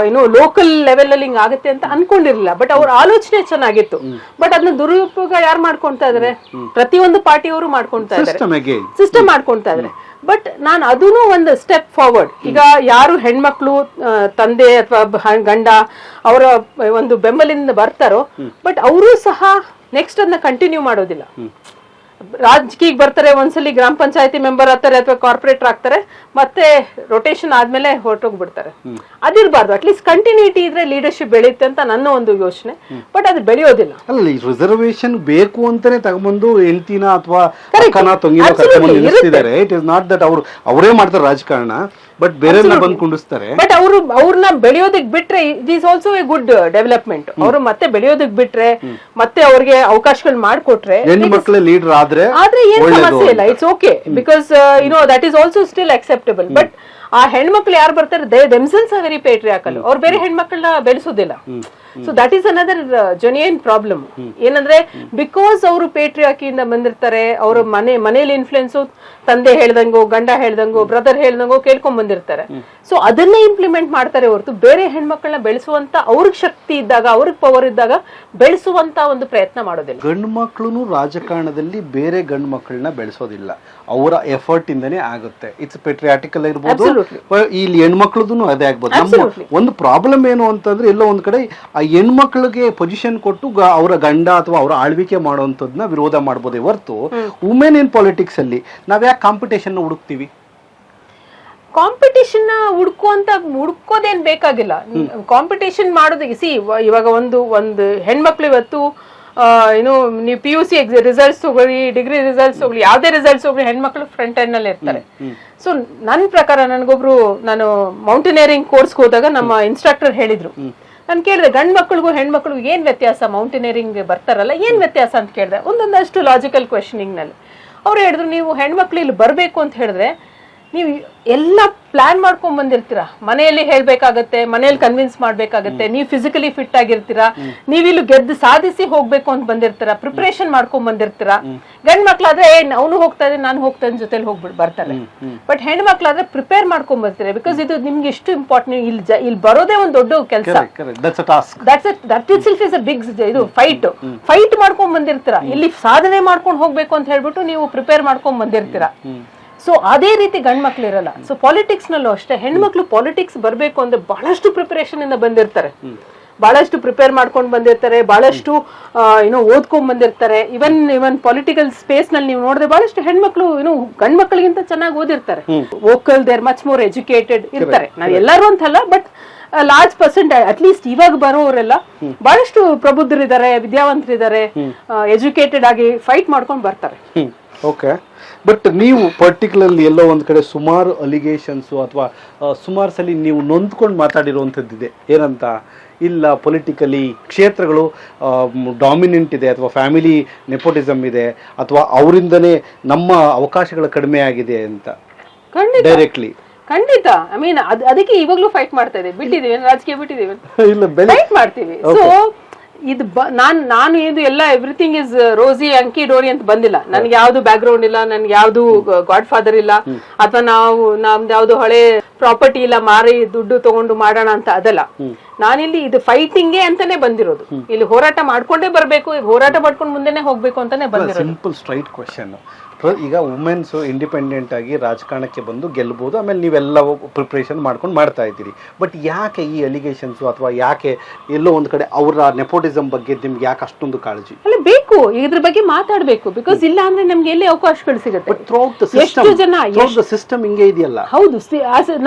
ಏನೋ ಲೋಕಲ್ ಲೆವೆಲ್ ಅಲ್ಲಿ ಹಿಂಗ್ ಆಗುತ್ತೆ ಅಂತ ಅನ್ಕೊಂಡಿರ್ಲಿಲ್ಲ. ಬಟ್ ಅವ್ರ ಆಲೋಚನೆ ಚೆನ್ನಾಗಿತ್ತು. ಬಟ್ ಅದನ್ನ ದುರುಪಯೋಗ ಯಾರು ಮಾಡ್ಕೊಂತಾ ಇದಾರೆ? ಪ್ರತಿಯೊಂದು ಪಾರ್ಟಿಯವರು ಮಾಡ್ಕೊಂತಾ ಇದಾರೆ, ಸಿಸ್ಟಮ್ ಮಾಡ್ಕೊಂತಾ ಇದಾರೆ. ಬಟ್ ನಾನು ಅದೂ ಒಂದು ಸ್ಟೆಪ್ ಫಾರ್ವರ್ಡ್. ಈಗ ಯಾರು ಹೆಣ್ಮಕ್ಳು ತಂದೆ ಅಥವಾ ಗಂಡ ಅವರ ಒಂದು ಬೆಂಬಲಿಂದ ಬರ್ತಾರೋ, ಬಟ್ ಅವರು ಸಹ ನೆಕ್ಸ್ಟ್ ಅದನ್ನ ಕಂಟಿನ್ಯೂ ಮಾಡೋದಿಲ್ಲ. ರಾಜಕೀಯಕ್ಕೆ ಬರ್ತಾರೆ, ಒಂದ್ಸಲಿ ಗ್ರಾಮ ಪಂಚಾಯತಿ ಮೆಂಬರ್ ಆಗ್ತಾರೆ ಅಥವಾ ಕಾರ್ಪೊರೇಟರ್ ಆಗ್ತಾರೆ, ಮತ್ತೆ ರೊಟೇಷನ್ ಆದ್ಮೇಲೆ ಹೊರಟೋಗ್ಬಿಡ್ತಾರೆ. ಅದಿರಬಾರ್ದು. ಅಟ್ಲೀಸ್ಟ್ ಕಂಟಿನ್ಯೂಟಿ ಇದ್ರೆ ಲೀಡರ್ಶಿಪ್ ಬೆಳೆಯುತ್ತೆ ಅಂತ ನನ್ನ ಒಂದು ಯೋಚನೆ. ಬಟ್ ಅದು ಬೆಳೆಯೋದಿಲ್ಲ. ಅಲ್ಲ, ಈ ರಿಸರ್ವೇಶನ್ ಬೇಕು ಅಂತಾನೆ ತಗೊಂಬಂದು ಹೆಂಡತಿನ ಅಥವಾ ನಿಲ್ಲಿಸ್ತಿದ್ದಾರೆ. ಇಟ್ ಇಸ್ ನಾಟ್ ದಟ್ ಅವರೇ ಮಾಡ್ತಾರೆ ರಾಜಕಾರಣ, ಬಟ್ ಬೇರೆಯವ್ರನ್ನ ಬಂದು ಕುಂಡಿಸ್ತಾರೆ. ಬಟ್ ಅವ್ರನ್ನ ಬೆಳೆಯೋದಕ್ ಬಿಟ್ರೆ it is also A good development. ಅವರು ಮತ್ತೆ ಬೆಳೆಯೋದಕ್ ಬಿಟ್ರೆ, ಮತ್ತೆ ಅವ್ರಿಗೆ ಅವಕಾಶಗಳು ಮಾಡ್ಕೊಟ್ರೆ, ಹೆಣ್ಣು ಮಕ್ಕಳೇ ಲೀಡರ್ ಆದ್ರೆ ಏನ್ ಸಮಸ್ಯೆ ಇಲ್ಲ. It's okay, because that is also still acceptable. But ಆ ಹೆಣ್ಮಕ್ಳು ಯಾರು ಬರ್ತಾರೆ, they themselves are very patriarchal. ಅವ್ರು ಬೇರೆ ಹೆಣ್ಮಕ್ಳನ್ನ ಬೆಳೆಸೋದಿಲ್ಲ. So that is another genuine problem. ಏನಂದ್ರೆ ಬಿಕಾಸ್ ಅವರು ಪೇಟ್ರಿಯಾಕಿಯಿಂದ ಬಂದಿರ್ತಾರೆ, ಅವ್ರ ಮನೇಲಿ ಇನ್ಫ್ಲುಯೆನ್ಸ್ ತಂದೆ ಹೇಳ್ದಂಗೋ, ಗಂಡ ಹೇಳ್ದಂಗೋ, ಬ್ರದರ್ ಹೇಳ್ದಂಗೋ ಕೇಳ್ಕೊಂಡ್ ಬಂದಿರ್ತಾರೆ. ಸೊ ಅದನ್ನೇ ಇಂಪ್ಲಿಮೆಂಟ್ ಮಾಡ್ತಾರೆ ಹೊರತು ಬೇರೆ ಹೆಣ್ಮಕ್ಳನ್ನ ಬೆಳೆಸುವಂತ ಅವ್ರಿಗೆ ಶಕ್ತಿ ಇದ್ದಾಗ, ಅವ್ರಿಗೆ ಪವರ್ ಇದ್ದಾಗ ಬೆಳೆಸುವಂತ ಒಂದು ಪ್ರಯತ್ನ ಮಾಡೋದಿಲ್ಲ. ಗಂಡು ಮಕ್ಕಳು ರಾಜಕಾರಣದಲ್ಲಿ ಬೇರೆ ಗಂಡು ಮಕ್ಕಳನ್ನ ಬೆಳೆಸೋದಿಲ್ಲ, ಅವರ ಎಫರ್ಟ್ ಇಂದನೇ ಆಗುತ್ತೆ. ಇಟ್ಸ್ ಪೇಟ್ರಿಯಾಟಿಕಲ್ ಇರ್ಬೋದು, ಇಲ್ಲಿ ಹೆಣ್ಮಕ್ಳದ್ದು ಅದೇ ಆಗ್ಬೋದು. ನಮ್ಮ ಒಂದು ಪ್ರಾಬ್ಲಮ್ ಏನು ಅಂತಂದ್ರೆ, ಎಲ್ಲೋ ಒಂದ್ ಕಡೆ ಆ ಹೆಣ್ಮಕ್ಳಿಗೆ ಪೊಸಿಷನ್ ಕೊಟ್ಟು ಅವರ ಗಂಡ ಅಥವಾ ಅವರ ಆಳ್ವಿಕೆ ಮಾಡುವಂತದನ್ನ ವಿರೋಧ ಮಾಡಬಹುದೇ ಹೊರತು, ವುಮೆನ್ ಇನ್ ಪಾಲಿಟಿಕ್ಸ್ ಅಲ್ಲಿ ನಾವ್ ಯಾಕೆ ಕಾಂಪಿಟೇಷನ್ ಹುಡುಕ್ತಿವಿ? ಕಾಂಪಿಟೇಷನ್ ಹುಡ್ಕೋದೇನ್ ಬೇಕಾಗಿಲ್ಲ. ಕಾಂಪಿಟೇಷನ್ ಮಾಡೋದಕ್ಕೆ ಇವಾಗ ಒಂದು ಹೆಣ್ಮಕ್ಳು ಇವತ್ತು ನೀವು PUC ರಿಸಲ್ಟ್ಸ್ ತಗೊಳ್ಳಿ, ಡಿಗ್ರಿ ರಿಸಲ್ಟ್ಸ್ ತಗೊಳ್ಳಿ, ಯಾವ್ದೇ ರಿಸಲ್ಟ್ಸ್ ತಗೊಳ್ಳಿ, ಹೆಣ್ಮಕ್ಳು ಫ್ರಂಟ್ ಎಂಡ್ ನಲ್ಲಿ ಇರ್ತಾರೆ. ಸೊ ನನ್ನ ಪ್ರಕಾರ, ನಾನು ಮೌಂಟೇನಿಯರಿಂಗ್ ಕೋರ್ಸ್ಗೆ ಹೋದಾಗ ನಮ್ಮ ಇನ್ಸ್ಟ್ರಕ್ಟರ್ ಹೇಳಿದ್ರು, ನಾನು ಕೇಳಿದೆ ಗಂಡ್ ಮಕ್ಳಿಗೂ ಹೆಣ್ಮಕ್ಳಿಗೂ ಏನ್ ವ್ಯತ್ಯಾಸ, ಮೌಂಟೇನಿಯರಿಂಗ್ ಬರ್ತಾರಲ್ಲ ಏನ್ ವ್ಯತ್ಯಾಸ ಅಂತ ಕೇಳಿದೆ. ಒಂದೊಂದಷ್ಟು ಲಾಜಿಕಲ್ ಕ್ವೆಶನಿಂಗ್ ನಲ್ಲಿ ಅವ್ರು ಹೇಳಿದ್ರು, ನೀವು ಹೆಣ್ಮಕ್ಳು ಇಲ್ಲಿ ಬರ್ಬೇಕು ಅಂತ ಹೇಳಿದ್ರೆ ನೀವು ಎಲ್ಲ ಪ್ಲಾನ್ ಮಾಡ್ಕೊಂಡ್ ಬಂದಿರ್ತೀರಾ, ಮನೆಯಲ್ಲಿ ಹೇಳ್ಬೇಕಾಗತ್ತೆ, ಮನೆಯಲ್ಲಿ ಕನ್ವಿನ್ಸ್ ಮಾಡ್ಬೇಕಾಗತ್ತೆ, ನೀವು ಫಿಸಿಕಲಿ ಫಿಟ್ ಆಗಿರ್ತೀರಾ, ನೀವ್ ಇಲ್ಲಿ ಗೆದ್ದು ಸಾಧಿಸಿ ಹೋಗ್ಬೇಕು ಅಂತ ಬಂದಿರ್ತೀರಾ, ಪ್ರಿಪರೇಷನ್ ಮಾಡ್ಕೊಂಡ್ ಬಂದಿರ್ತೀರಾ. ಗಂಡ್ ಮಕ್ಳಾದ್ರೆ ಅವನು ಹೋಗ್ತಾ ಇದ್ರೆ ನಾನು ಹೋಗ್ತಾ ಜೊತೆಲಿ ಹೋಗ್ಬಿಟ್ಟು ಬರ್ತಾರೆ. ಬಟ್ ಹೆಣ್ಮಕ್ಳಾದ್ರೆ ಪ್ರಿಪೇರ್ ಮಾಡ್ಕೊಂಡ್ ಬರ್ತೀರಾ, ಬಿಕಾಸ್ ಇದು ನಿಮ್ಗೆ ಎಷ್ಟು ಇಂಪಾರ್ಟೆಂಟ್. ಇಲ್ಲಿ ಬರೋದೇ ಒಂದು ದೊಡ್ಡ ಕೆಲಸ. That itself is a big ಇದು ಫೈಟ್ ಮಾಡ್ಕೊಂಡ್ ಬಂದಿರ್ತೀರಾ. ಇಲ್ಲಿ ಸಾಧನೆ ಮಾಡ್ಕೊಂಡು ಹೋಗ್ಬೇಕು ಅಂತ ಹೇಳ್ಬಿಟ್ಟು ನೀವು ಪ್ರಿಪೇರ್ ಮಾಡ್ಕೊಂಡ್ ಬಂದಿರ್ತೀರಾ. ಸೊ ಅದೇ ರೀತಿ ಗಂಡ್ ಮಕ್ಳು ಇರಲ್ಲ. ಸೊ ಪಾಲಿಟಿಕ್ಸ್ ನಲ್ಲೂ ಅಷ್ಟೇ, ಹೆಣ್ಮಕ್ಳು ಪಾಲಿಟಿಕ್ಸ್ ಬರ್ಬೇಕು ಅಂದ್ರೆ ಬಹಳಷ್ಟು ಪ್ರಿಪರೇಷನ್ ಇಂದ ಬಂದಿರ್ತಾರೆ, ಬಹಳಷ್ಟು ಪ್ರಿಪೇರ್ ಮಾಡ್ಕೊಂಡು ಬಂದಿರ್ತಾರೆ, ಬಹಳಷ್ಟು ಓದ್ಕೊಂಡ್ ಬಂದಿರ್ತಾರೆ. ಇವನ್ ಪೊಲಿಟಿಕಲ್ ಸ್ಪೇಸ್ ನಲ್ಲಿ ನೀವು ನೋಡಿದ್ರೆ ಬಹಳಷ್ಟು ಹೆಣ್ಮಕ್ಳು ಗಂಡ್ ಮಕ್ಳಿಗಿಂತ ಚೆನ್ನಾಗಿ ಓದಿರ್ತಾರೆ. Vocal, they are much more educated ಇರ್ತಾರೆ. ನಾವು ಎಲ್ಲರೂ ಅಂತಲ್ಲ, ಬಟ್ ಲಾರ್ಜ್ ಪರ್ಸೆಂಟ್ ಅಟ್ಲೀಸ್ಟ್ ಇವಾಗ ಬರೋರೆಲ್ಲ ಬಹಳಷ್ಟು ಪ್ರಬುದ್ಧರಿದ್ದಾರೆ, ವಿದ್ಯಾವಂತರಿದ್ದಾರೆ, ಎಜುಕೇಟೆಡ್ ಆಗಿ ಫೈಟ್ ಮಾಡ್ಕೊಂಡು ಬರ್ತಾರೆ. ಓಕೆ, ಬಟ್ ನೀವು ಪರ್ಟಿಕ್ಯುಲರ್ಲಿ ಎಲ್ಲೋ ಒಂದ್ ಕಡೆ ಸುಮಾರು ಅಲಿಗೇಷನ್ಸ್ ಅಥವಾ ಸುಮಾರು ಸಲ ನೀವು ನೊಂದ್ಕೊಂಡು ಮಾತಾಡಿರುವಂಥದ್ದಿದೆ. ಏನಂತ, ಇಲ್ಲ ಪೊಲಿಟಿಕಲಿ ಕ್ಷೇತ್ರಗಳು ಡಾಮಿನೆಂಟ್ ಇದೆ, ಅಥವಾ ಫ್ಯಾಮಿಲಿ ನೆಪೋಟಿಸಮ್ ಇದೆ, ಅಥವಾ ಅವರಿಂದನೇ ನಮ್ಮ ಅವಕಾಶಗಳು ಕಡಿಮೆ ಆಗಿದೆ ಅಂತ ಡೈರೆಕ್ಟ್ಲಿ. ಖಂಡಿತ. ಐ ಮೀನ್ ಅದಕ್ಕೆ ಇವಾಗ್ಲೂ ಫೈಟ್ ಮಾಡ್ತಾ ಇದ್ದೀವಿ, ಬಿಟ್ಟಿದೀವಿ ರಾಜಕೀಯ ಬಿಟ್ಟಿದೀವಿ, ಇಲ್ಲ ಫೈಟ್ ಮಾಡ್ತೀವಿ. ಸೊ ಇದು ನಾನು ಇದು ಎಲ್ಲ ಎವ್ರಿಥಿಂಗ್ ಇಸ್ ರೋಸಿ ಅಂಕಿ ಡೋರಿ ಅಂತ ಬಂದಿಲ್ಲ. ನನ್ಗೆ ಯಾವ್ದು ಬ್ಯಾಕ್ ಗ್ರೌಂಡ್ ಇಲ್ಲ, ನನ್ಗೆ ಯಾವ್ದು ಗಾಡ್ ಫಾದರ್ ಇಲ್ಲ, ಅಥವಾ ನಮ್ದು ಯಾವ್ದು ಹಳೆ ಪ್ರಾಪರ್ಟಿ ಇಲ್ಲ ಮಾರಿ ದುಡ್ಡು ತಗೊಂಡು ಮಾಡೋಣ ಅಂತ ಅದಲ್ಲ. ನಾನಿಲ್ಲಿ ಇದು ಫೈಟಿಂಗ್ ಅಂತಾನೆ ಬಂದಿರೋದು. ಇಲ್ಲಿ ಹೋರಾಟ ಮಾಡ್ಕೊಂಡೇ ಬರ್ಬೇಕು, ಹೋರಾಟ ಮಾಡ್ಕೊಂಡು ಮುಂದೆನೆ ಹೋಗ್ಬೇಕು ಅಂತಾನೆ ಬಂದಿರೋದು. Simple straight question. ಈಗ ವುಮೆನ್ಸ್ ಇಂಡಿಪೆಂಡೆಂಟ್ ಆಗಿ ರಾಜಕಾರಣಕ್ಕೆ ಬಂದು ಗೆಲ್ಬಹುದು, ಆಮೇಲೆ ನೀವೆಲ್ಲ ಪ್ರಿಪ್ರೇಷನ್ ಮಾಡ್ಕೊಂಡು ಮಾಡ್ತಾ ಇದ್ದೀರಿ. ಬಟ್ ಯಾಕೆ ಈ ಅಲಿಗೇಷನ್ಸ್ ಅಥವಾ ಯಾಕೆ ಎಲ್ಲೋ ಒಂದ್ ಕಡೆ ಅವರ ನೆಪೋಟಿಸಮ್ ಬಗ್ಗೆ ನಿಮ್ಗೆ ಯಾಕೆ ಅಷ್ಟೊಂದು ಕಾಳಜಿ? ಅಲ್ಲ, ಬೇಕು, ಇದ್ರ ಬಗ್ಗೆ ಮಾತಾಡ್ಬೇಕು. ಬಿಕಾಸ್ ಇಲ್ಲ ಅಂದ್ರೆ ನಮ್ಗೆ ಎಲ್ಲಿ ಅವಕಾಶಗಳು ಸಿಗುತ್ತೆ? ಎಷ್ಟು ಜನ ಸಿಸ್ಟಮ್ ಹಿಂಗೆ ಇದೆಯಲ್ಲ. ಹೌದು,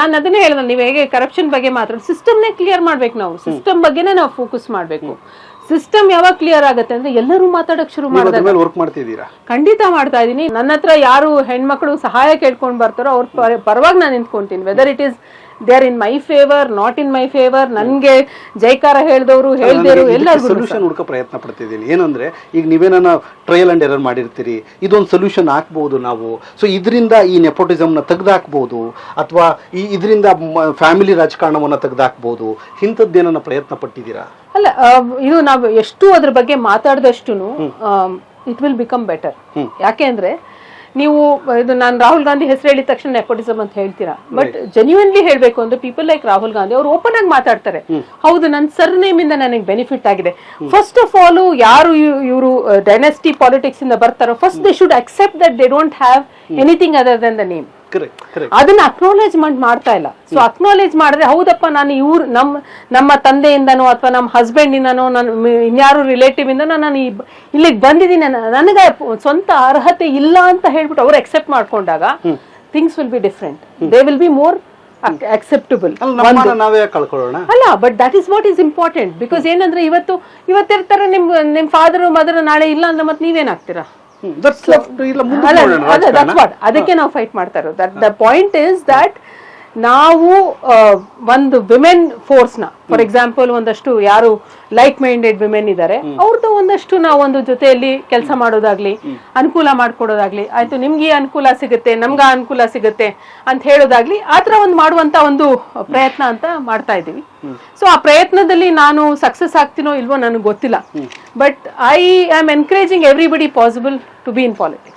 ನಾನು ಅದನ್ನೇ ಹೇಳಿದೆ, ನೀವು ಹೇಗೆ ಕರಪ್ಷನ್ ಬಗ್ಗೆ ಮಾತಾಡಿ ಸಿಸ್ಟಮ್ನೇ ಕ್ಲಿಯರ್ ಮಾಡ್ಬೇಕು. ನಾವು ಸಿಸ್ಟಮ್ ಬಗ್ಗೆನೇ ನಾವು ಫೋಕಸ್ ಮಾಡ್ಬೇಕು. ಸಿಸ್ಟಮ್ ಯಾವಾಗ ಕ್ಲಿಯರ್ ಆಗುತ್ತೆ ಅಂದ್ರೆ ಎಲ್ಲರೂ ಮಾತಾಡಕ್ ಶುರು ಮಾಡಿದಾಗ. ವರ್ಕ್ ಮಾಡ್ತಿದ್ದೀರಾ? ಖಂಡಿತ ಮಾಡ್ತಾ ಇದೀನಿ. ನನ್ನ ಹತ್ರ ಯಾರು ಹೆಣ್ಮಕ್ಳು ಸಹಾಯ ಕೇಳ್ಕೊಂಡ್ ಬರ್ತಾರೋ ಅವ್ರ ಪರವಾಗಿ ನಾನು ನಿಂತ್ಕೊಂತೀನಿ. Whether it is they are in my favour, not in my favour, ನನ್ಗೆ ಜೈಕಾರ ಹೇಳ್ದವ್ರು ಹೇಳ್ದೇರು ಎಲ್ಲರಿಗೂ ಸೊಲ್ಯೂಷನ್ ಹುಡುಕ ಪ್ರಯತ್ನ ಪಡ್ತಿದ್ದೀನಿ. ಏನಂದ್ರೆ ಈಗ ನೀವೇನ ಟ್ರಯಲ್ ಅಂಡ್ ಎರರ್ ಮಾಡಿರ್ತೀರಿ, ಇದೊಂದು ಸೊಲ್ಯೂಷನ್ ಹಾಕ್ಬಹುದು ನಾವು. ಸೊ ಇದರಿಂದ ಈ ನೆಪೋಟಿಸಮ್ ನ ತೆಗೆದಾಕ್ಬಹುದು, ಅಥವಾ ಇದರಿಂದ ಫ್ಯಾಮಿಲಿ ರಾಜಕಾರಣವನ್ನ ತೆಗೆದಾಕ್ಬಹುದು. ಇಂಥದ್ದೇನ ಪ್ರಯತ್ನ ಪಟ್ಟಿದ್ದೀರಾ? ಅಲ್ಲ, ಇದು ನಾವು ಎಷ್ಟು ಅದ್ರ ಬಗ್ಗೆ ಮಾತಾಡಿದಷ್ಟು ಇಟ್ ವಿಲ್ ಬಿಕಮ್ ಬೆಟರ್. ಯಾಕೆ ಅಂದ್ರೆ ನೀವು ಇದು ನಾನು ರಾಹುಲ್ ಗಾಂಧಿ ಹೆಸರು ಹೇಳಿದ ತಕ್ಷಣ ನೆಪೋಟಿಸಮ್ ಅಂತ ಹೇಳ್ತೀರಾ, ಬಟ್ ಜೆನ್ಯೂನ್ಲಿ ಹೇಳ್ಬೇಕು ಅಂದ್ರೆ ಪೀಪಲ್ ಲೈಕ್ ರಾಹುಲ್ ಗಾಂಧಿ ಅವ್ರು ಓಪನ್ ಆಗಿ ಮಾತಾಡ್ತಾರೆ. ಹೌದು, ನನ್ನ ಸರ್ ನೇಮ್ ಇಂದ ನನಗೆ ಬೆನಿಫಿಟ್ ಆಗಿದೆ. ಫಸ್ಟ್ ಆಫ್ ಆಲ್ ಯಾರು ಇವರು ಡೈನೆಸ್ಟಿ ಪಾಲಿಟಿಕ್ಸ್ ಇಂದ ಬರ್ತಾರೋ, first they should accept that they don't have anything other than the name. ಅದನ್ನ ಅಕ್ನಾಲೇಜ್ಮೆಂಟ್ ಮಾಡ್ತಾ ಇಲ್ಲ. ಸೊ ಅಕ್ನಾಲೇಜ್ ಮಾಡಿದ್ರೆ ಹೌದಪ್ಪ, ನಾನು ನಮ್ಮ ತಂದೆಯಿಂದನೋ ಅಥವಾ ನಮ್ಮ ಹಸ್ಬೆಂಡ್ ಇಂದನೋ ಇನ್ಯಾರು ರಿಲೇಟಿವ್ ಇಂದ ನಾನು ಇಲ್ಲಿಗೆ ಬಂದಿದ್ದೀನಿ, ನನಗೆ ಸ್ವಂತ ಅರ್ಹತೆ ಇಲ್ಲ ಅಂತ ಹೇಳ್ಬಿಟ್ಟು ಅವ್ರು ಅಕ್ಸೆಪ್ಟ್ ಮಾಡ್ಕೊಂಡಾಗ things will be different. They will be more acceptable. ಅಲ್ಲ, but that is what is important. Because ಏನಂದ್ರೆ ಇವತ್ತಿರ್ತಾರೆ ನಿಮ್ ಫಾದರ್ ಮದರ್, ನಾಳೆ ಇಲ್ಲ ಅಂದ್ರೆ ಮತ್ತೆ ನೀವೇನಾಗ್ತೀರಾ? ಅದಕ್ಕೆ ನಾವು ಫೈಟ್ ಮಾಡ್ತಾ ಇರೋದು. ದ ಪಾಯಿಂಟ್ ಇಸ್ ದಟ್ ನಾವು ಒಂದು ವಿಮೆನ್ ಫೋರ್ಸ್ ನ, ಫಾರ್ ಎಕ್ಸಾಂಪಲ್ ಒಂದಷ್ಟು ಯಾರು ಲೈಕ್ ಮೈಂಡೆಡ್ ವಿಮೆನ್ ಇದ್ದಾರೆ, ಅವ್ರದ್ದು ಒಂದಷ್ಟು ನಾವು ಒಂದು ಜೊತೆಯಲ್ಲಿ ಕೆಲಸ ಮಾಡೋದಾಗ್ಲಿ, ಅನುಕೂಲ ಮಾಡ್ಕೊಡೋದಾಗ್ಲಿ, ಆಯ್ತು ನಿಮ್ಗೆ ಅನುಕೂಲ ಸಿಗುತ್ತೆ, ನಮ್ಗ ಅನುಕೂಲ ಸಿಗುತ್ತೆ ಅಂತ ಹೇಳೋದಾಗ್ಲಿ, ಆತರ ಒಂದು ಮಾಡುವಂತ ಒಂದು ಪ್ರಯತ್ನ ಅಂತ ಮಾಡ್ತಾ ಇದೀವಿ. ಸೊ ಆ ಪ್ರಯತ್ನದಲ್ಲಿ ನಾನು ಸಕ್ಸಸ್ ಆಗ್ತೀನೋ ಇಲ್ವೋ ನನಗೆ ಗೊತ್ತಿಲ್ಲ, but I am encouraging everybody possible to be in politics.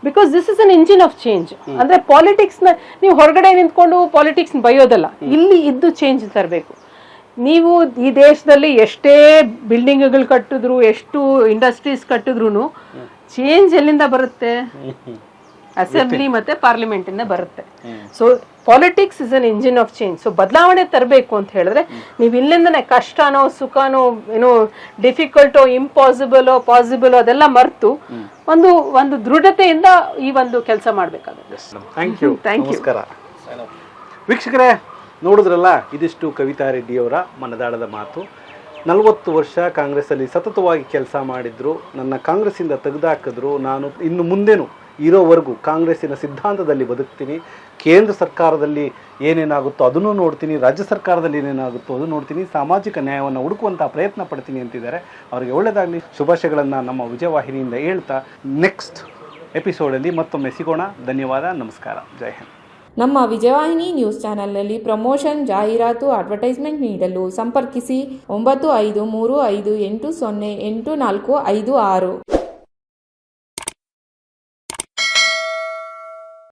Because this is an engine of change. ಅಂದ್ರೆ ಪಾಲಿಟಿಕ್ಸ್ ನ ನೀವು ಹೊರಗಡೆ ನಿಂತ್ಕೊಂಡು ಪಾಲಿಟಿಕ್ಸ್ ಬೈಯೋದಲ್ಲ, ಇಲ್ಲಿ ಇದ್ದು ಚೇಂಜ್ ತರಬೇಕು. ನೀವು ಈ ದೇಶದಲ್ಲಿ ಎಷ್ಟೇ ಬಿಲ್ಡಿಂಗ್ಗಳು ಕಟ್ಟಿದ್ರು, ಎಷ್ಟು ಇಂಡಸ್ಟ್ರೀಸ್ ಕಟ್ಟಿದ್ರು ಚೇಂಜ್ ಎಲ್ಲಿಂದ ಬರುತ್ತೆ? ಅಸೆಂಬ್ಲಿ ಮತ್ತೆ ಪಾರ್ಲಿಮೆಂಟ್ ಇಂದ ಬರುತ್ತೆ. So politics is an engine of change. So ಬದಲಾವಣೆ ತರಬೇಕು ಅಂತ ಹೇಳಿದ್ರೆ ನೀವು ಇಲ್ಲಿಂದನೇ ಕಷ್ಟನೋ ಸುಖನೋ ಏನೋ ಡಿಫಿಕಲ್ಟೋ ಇಂಪಾಸಿಬಲ್ ಪಾಸಿಬಲ್ ಅದೆಲ್ಲ ಮರೆತು ಒಂದು ದೃಢತೆಯಿಂದ ಈ ಒಂದು ಕೆಲಸ ಮಾಡಬೇಕಾಗುತ್ತೆ. ವೀಕ್ಷಕರೇ, ನೋಡಿದ್ರಲ್ಲ, ಇದಿಷ್ಟು ಕವಿತಾ ರೆಡ್ಡಿಯವರ ಮನದಾಳದ ಮಾತು. 40 ವರ್ಷ ಕಾಂಗ್ರೆಸ್ಸಲ್ಲಿ ಸತತವಾಗಿ ಕೆಲಸ ಮಾಡಿದ್ರು, ನನ್ನ ಕಾಂಗ್ರೆಸ್ಸಿಂದ ತೆಗೆದುಹಾಕಿದ್ರು. ನಾನು ಇನ್ನು ಮುಂದೇನು ಇರೋವರೆಗೂ ಕಾಂಗ್ರೆಸ್ಸಿನ ಸಿದ್ಧಾಂತದಲ್ಲಿ ಬದುಕ್ತೀನಿ. ಕೇಂದ್ರ ಸರ್ಕಾರದಲ್ಲಿ ಏನೇನಾಗುತ್ತೋ ಅದನ್ನು ನೋಡ್ತೀನಿ, ರಾಜ್ಯ ಸರ್ಕಾರದಲ್ಲಿ ಏನೇನಾಗುತ್ತೋ ಅದು ನೋಡ್ತೀನಿ, ಸಾಮಾಜಿಕ ನ್ಯಾಯವನ್ನು ಹುಡುಕುವಂಥ ಪ್ರಯತ್ನ ಪಡ್ತೀನಿ ಅಂತಿದ್ದಾರೆ. ಅವರಿಗೆ ಒಳ್ಳೆಯದಾಗಲಿ, ಶುಭಾಶಯಗಳನ್ನು ನಮ್ಮ ವಿಜಯವಾಹಿನಿಯಿಂದ ಹೇಳ್ತಾ ನೆಕ್ಸ್ಟ್ ಎಪಿಸೋಡಲ್ಲಿ ಮತ್ತೊಮ್ಮೆ ಸಿಗೋಣ. ಧನ್ಯವಾದ, ನಮಸ್ಕಾರ, ಜೈ ಹಿಂದ್. ನಮ್ಮ ವಿಜಯವಾಹಿನಿ ನ್ಯೂಸ್ ಚಾನೆಲ್ನಲ್ಲಿ ಪ್ರಮೋಷನ್, ಜಾಹೀರಾತು, ಅಡ್ವರ್ಟೈಸ್ಮೆಂಟ್ ನೀಡಲು ಸಂಪರ್ಕಿಸಿ 9535808456.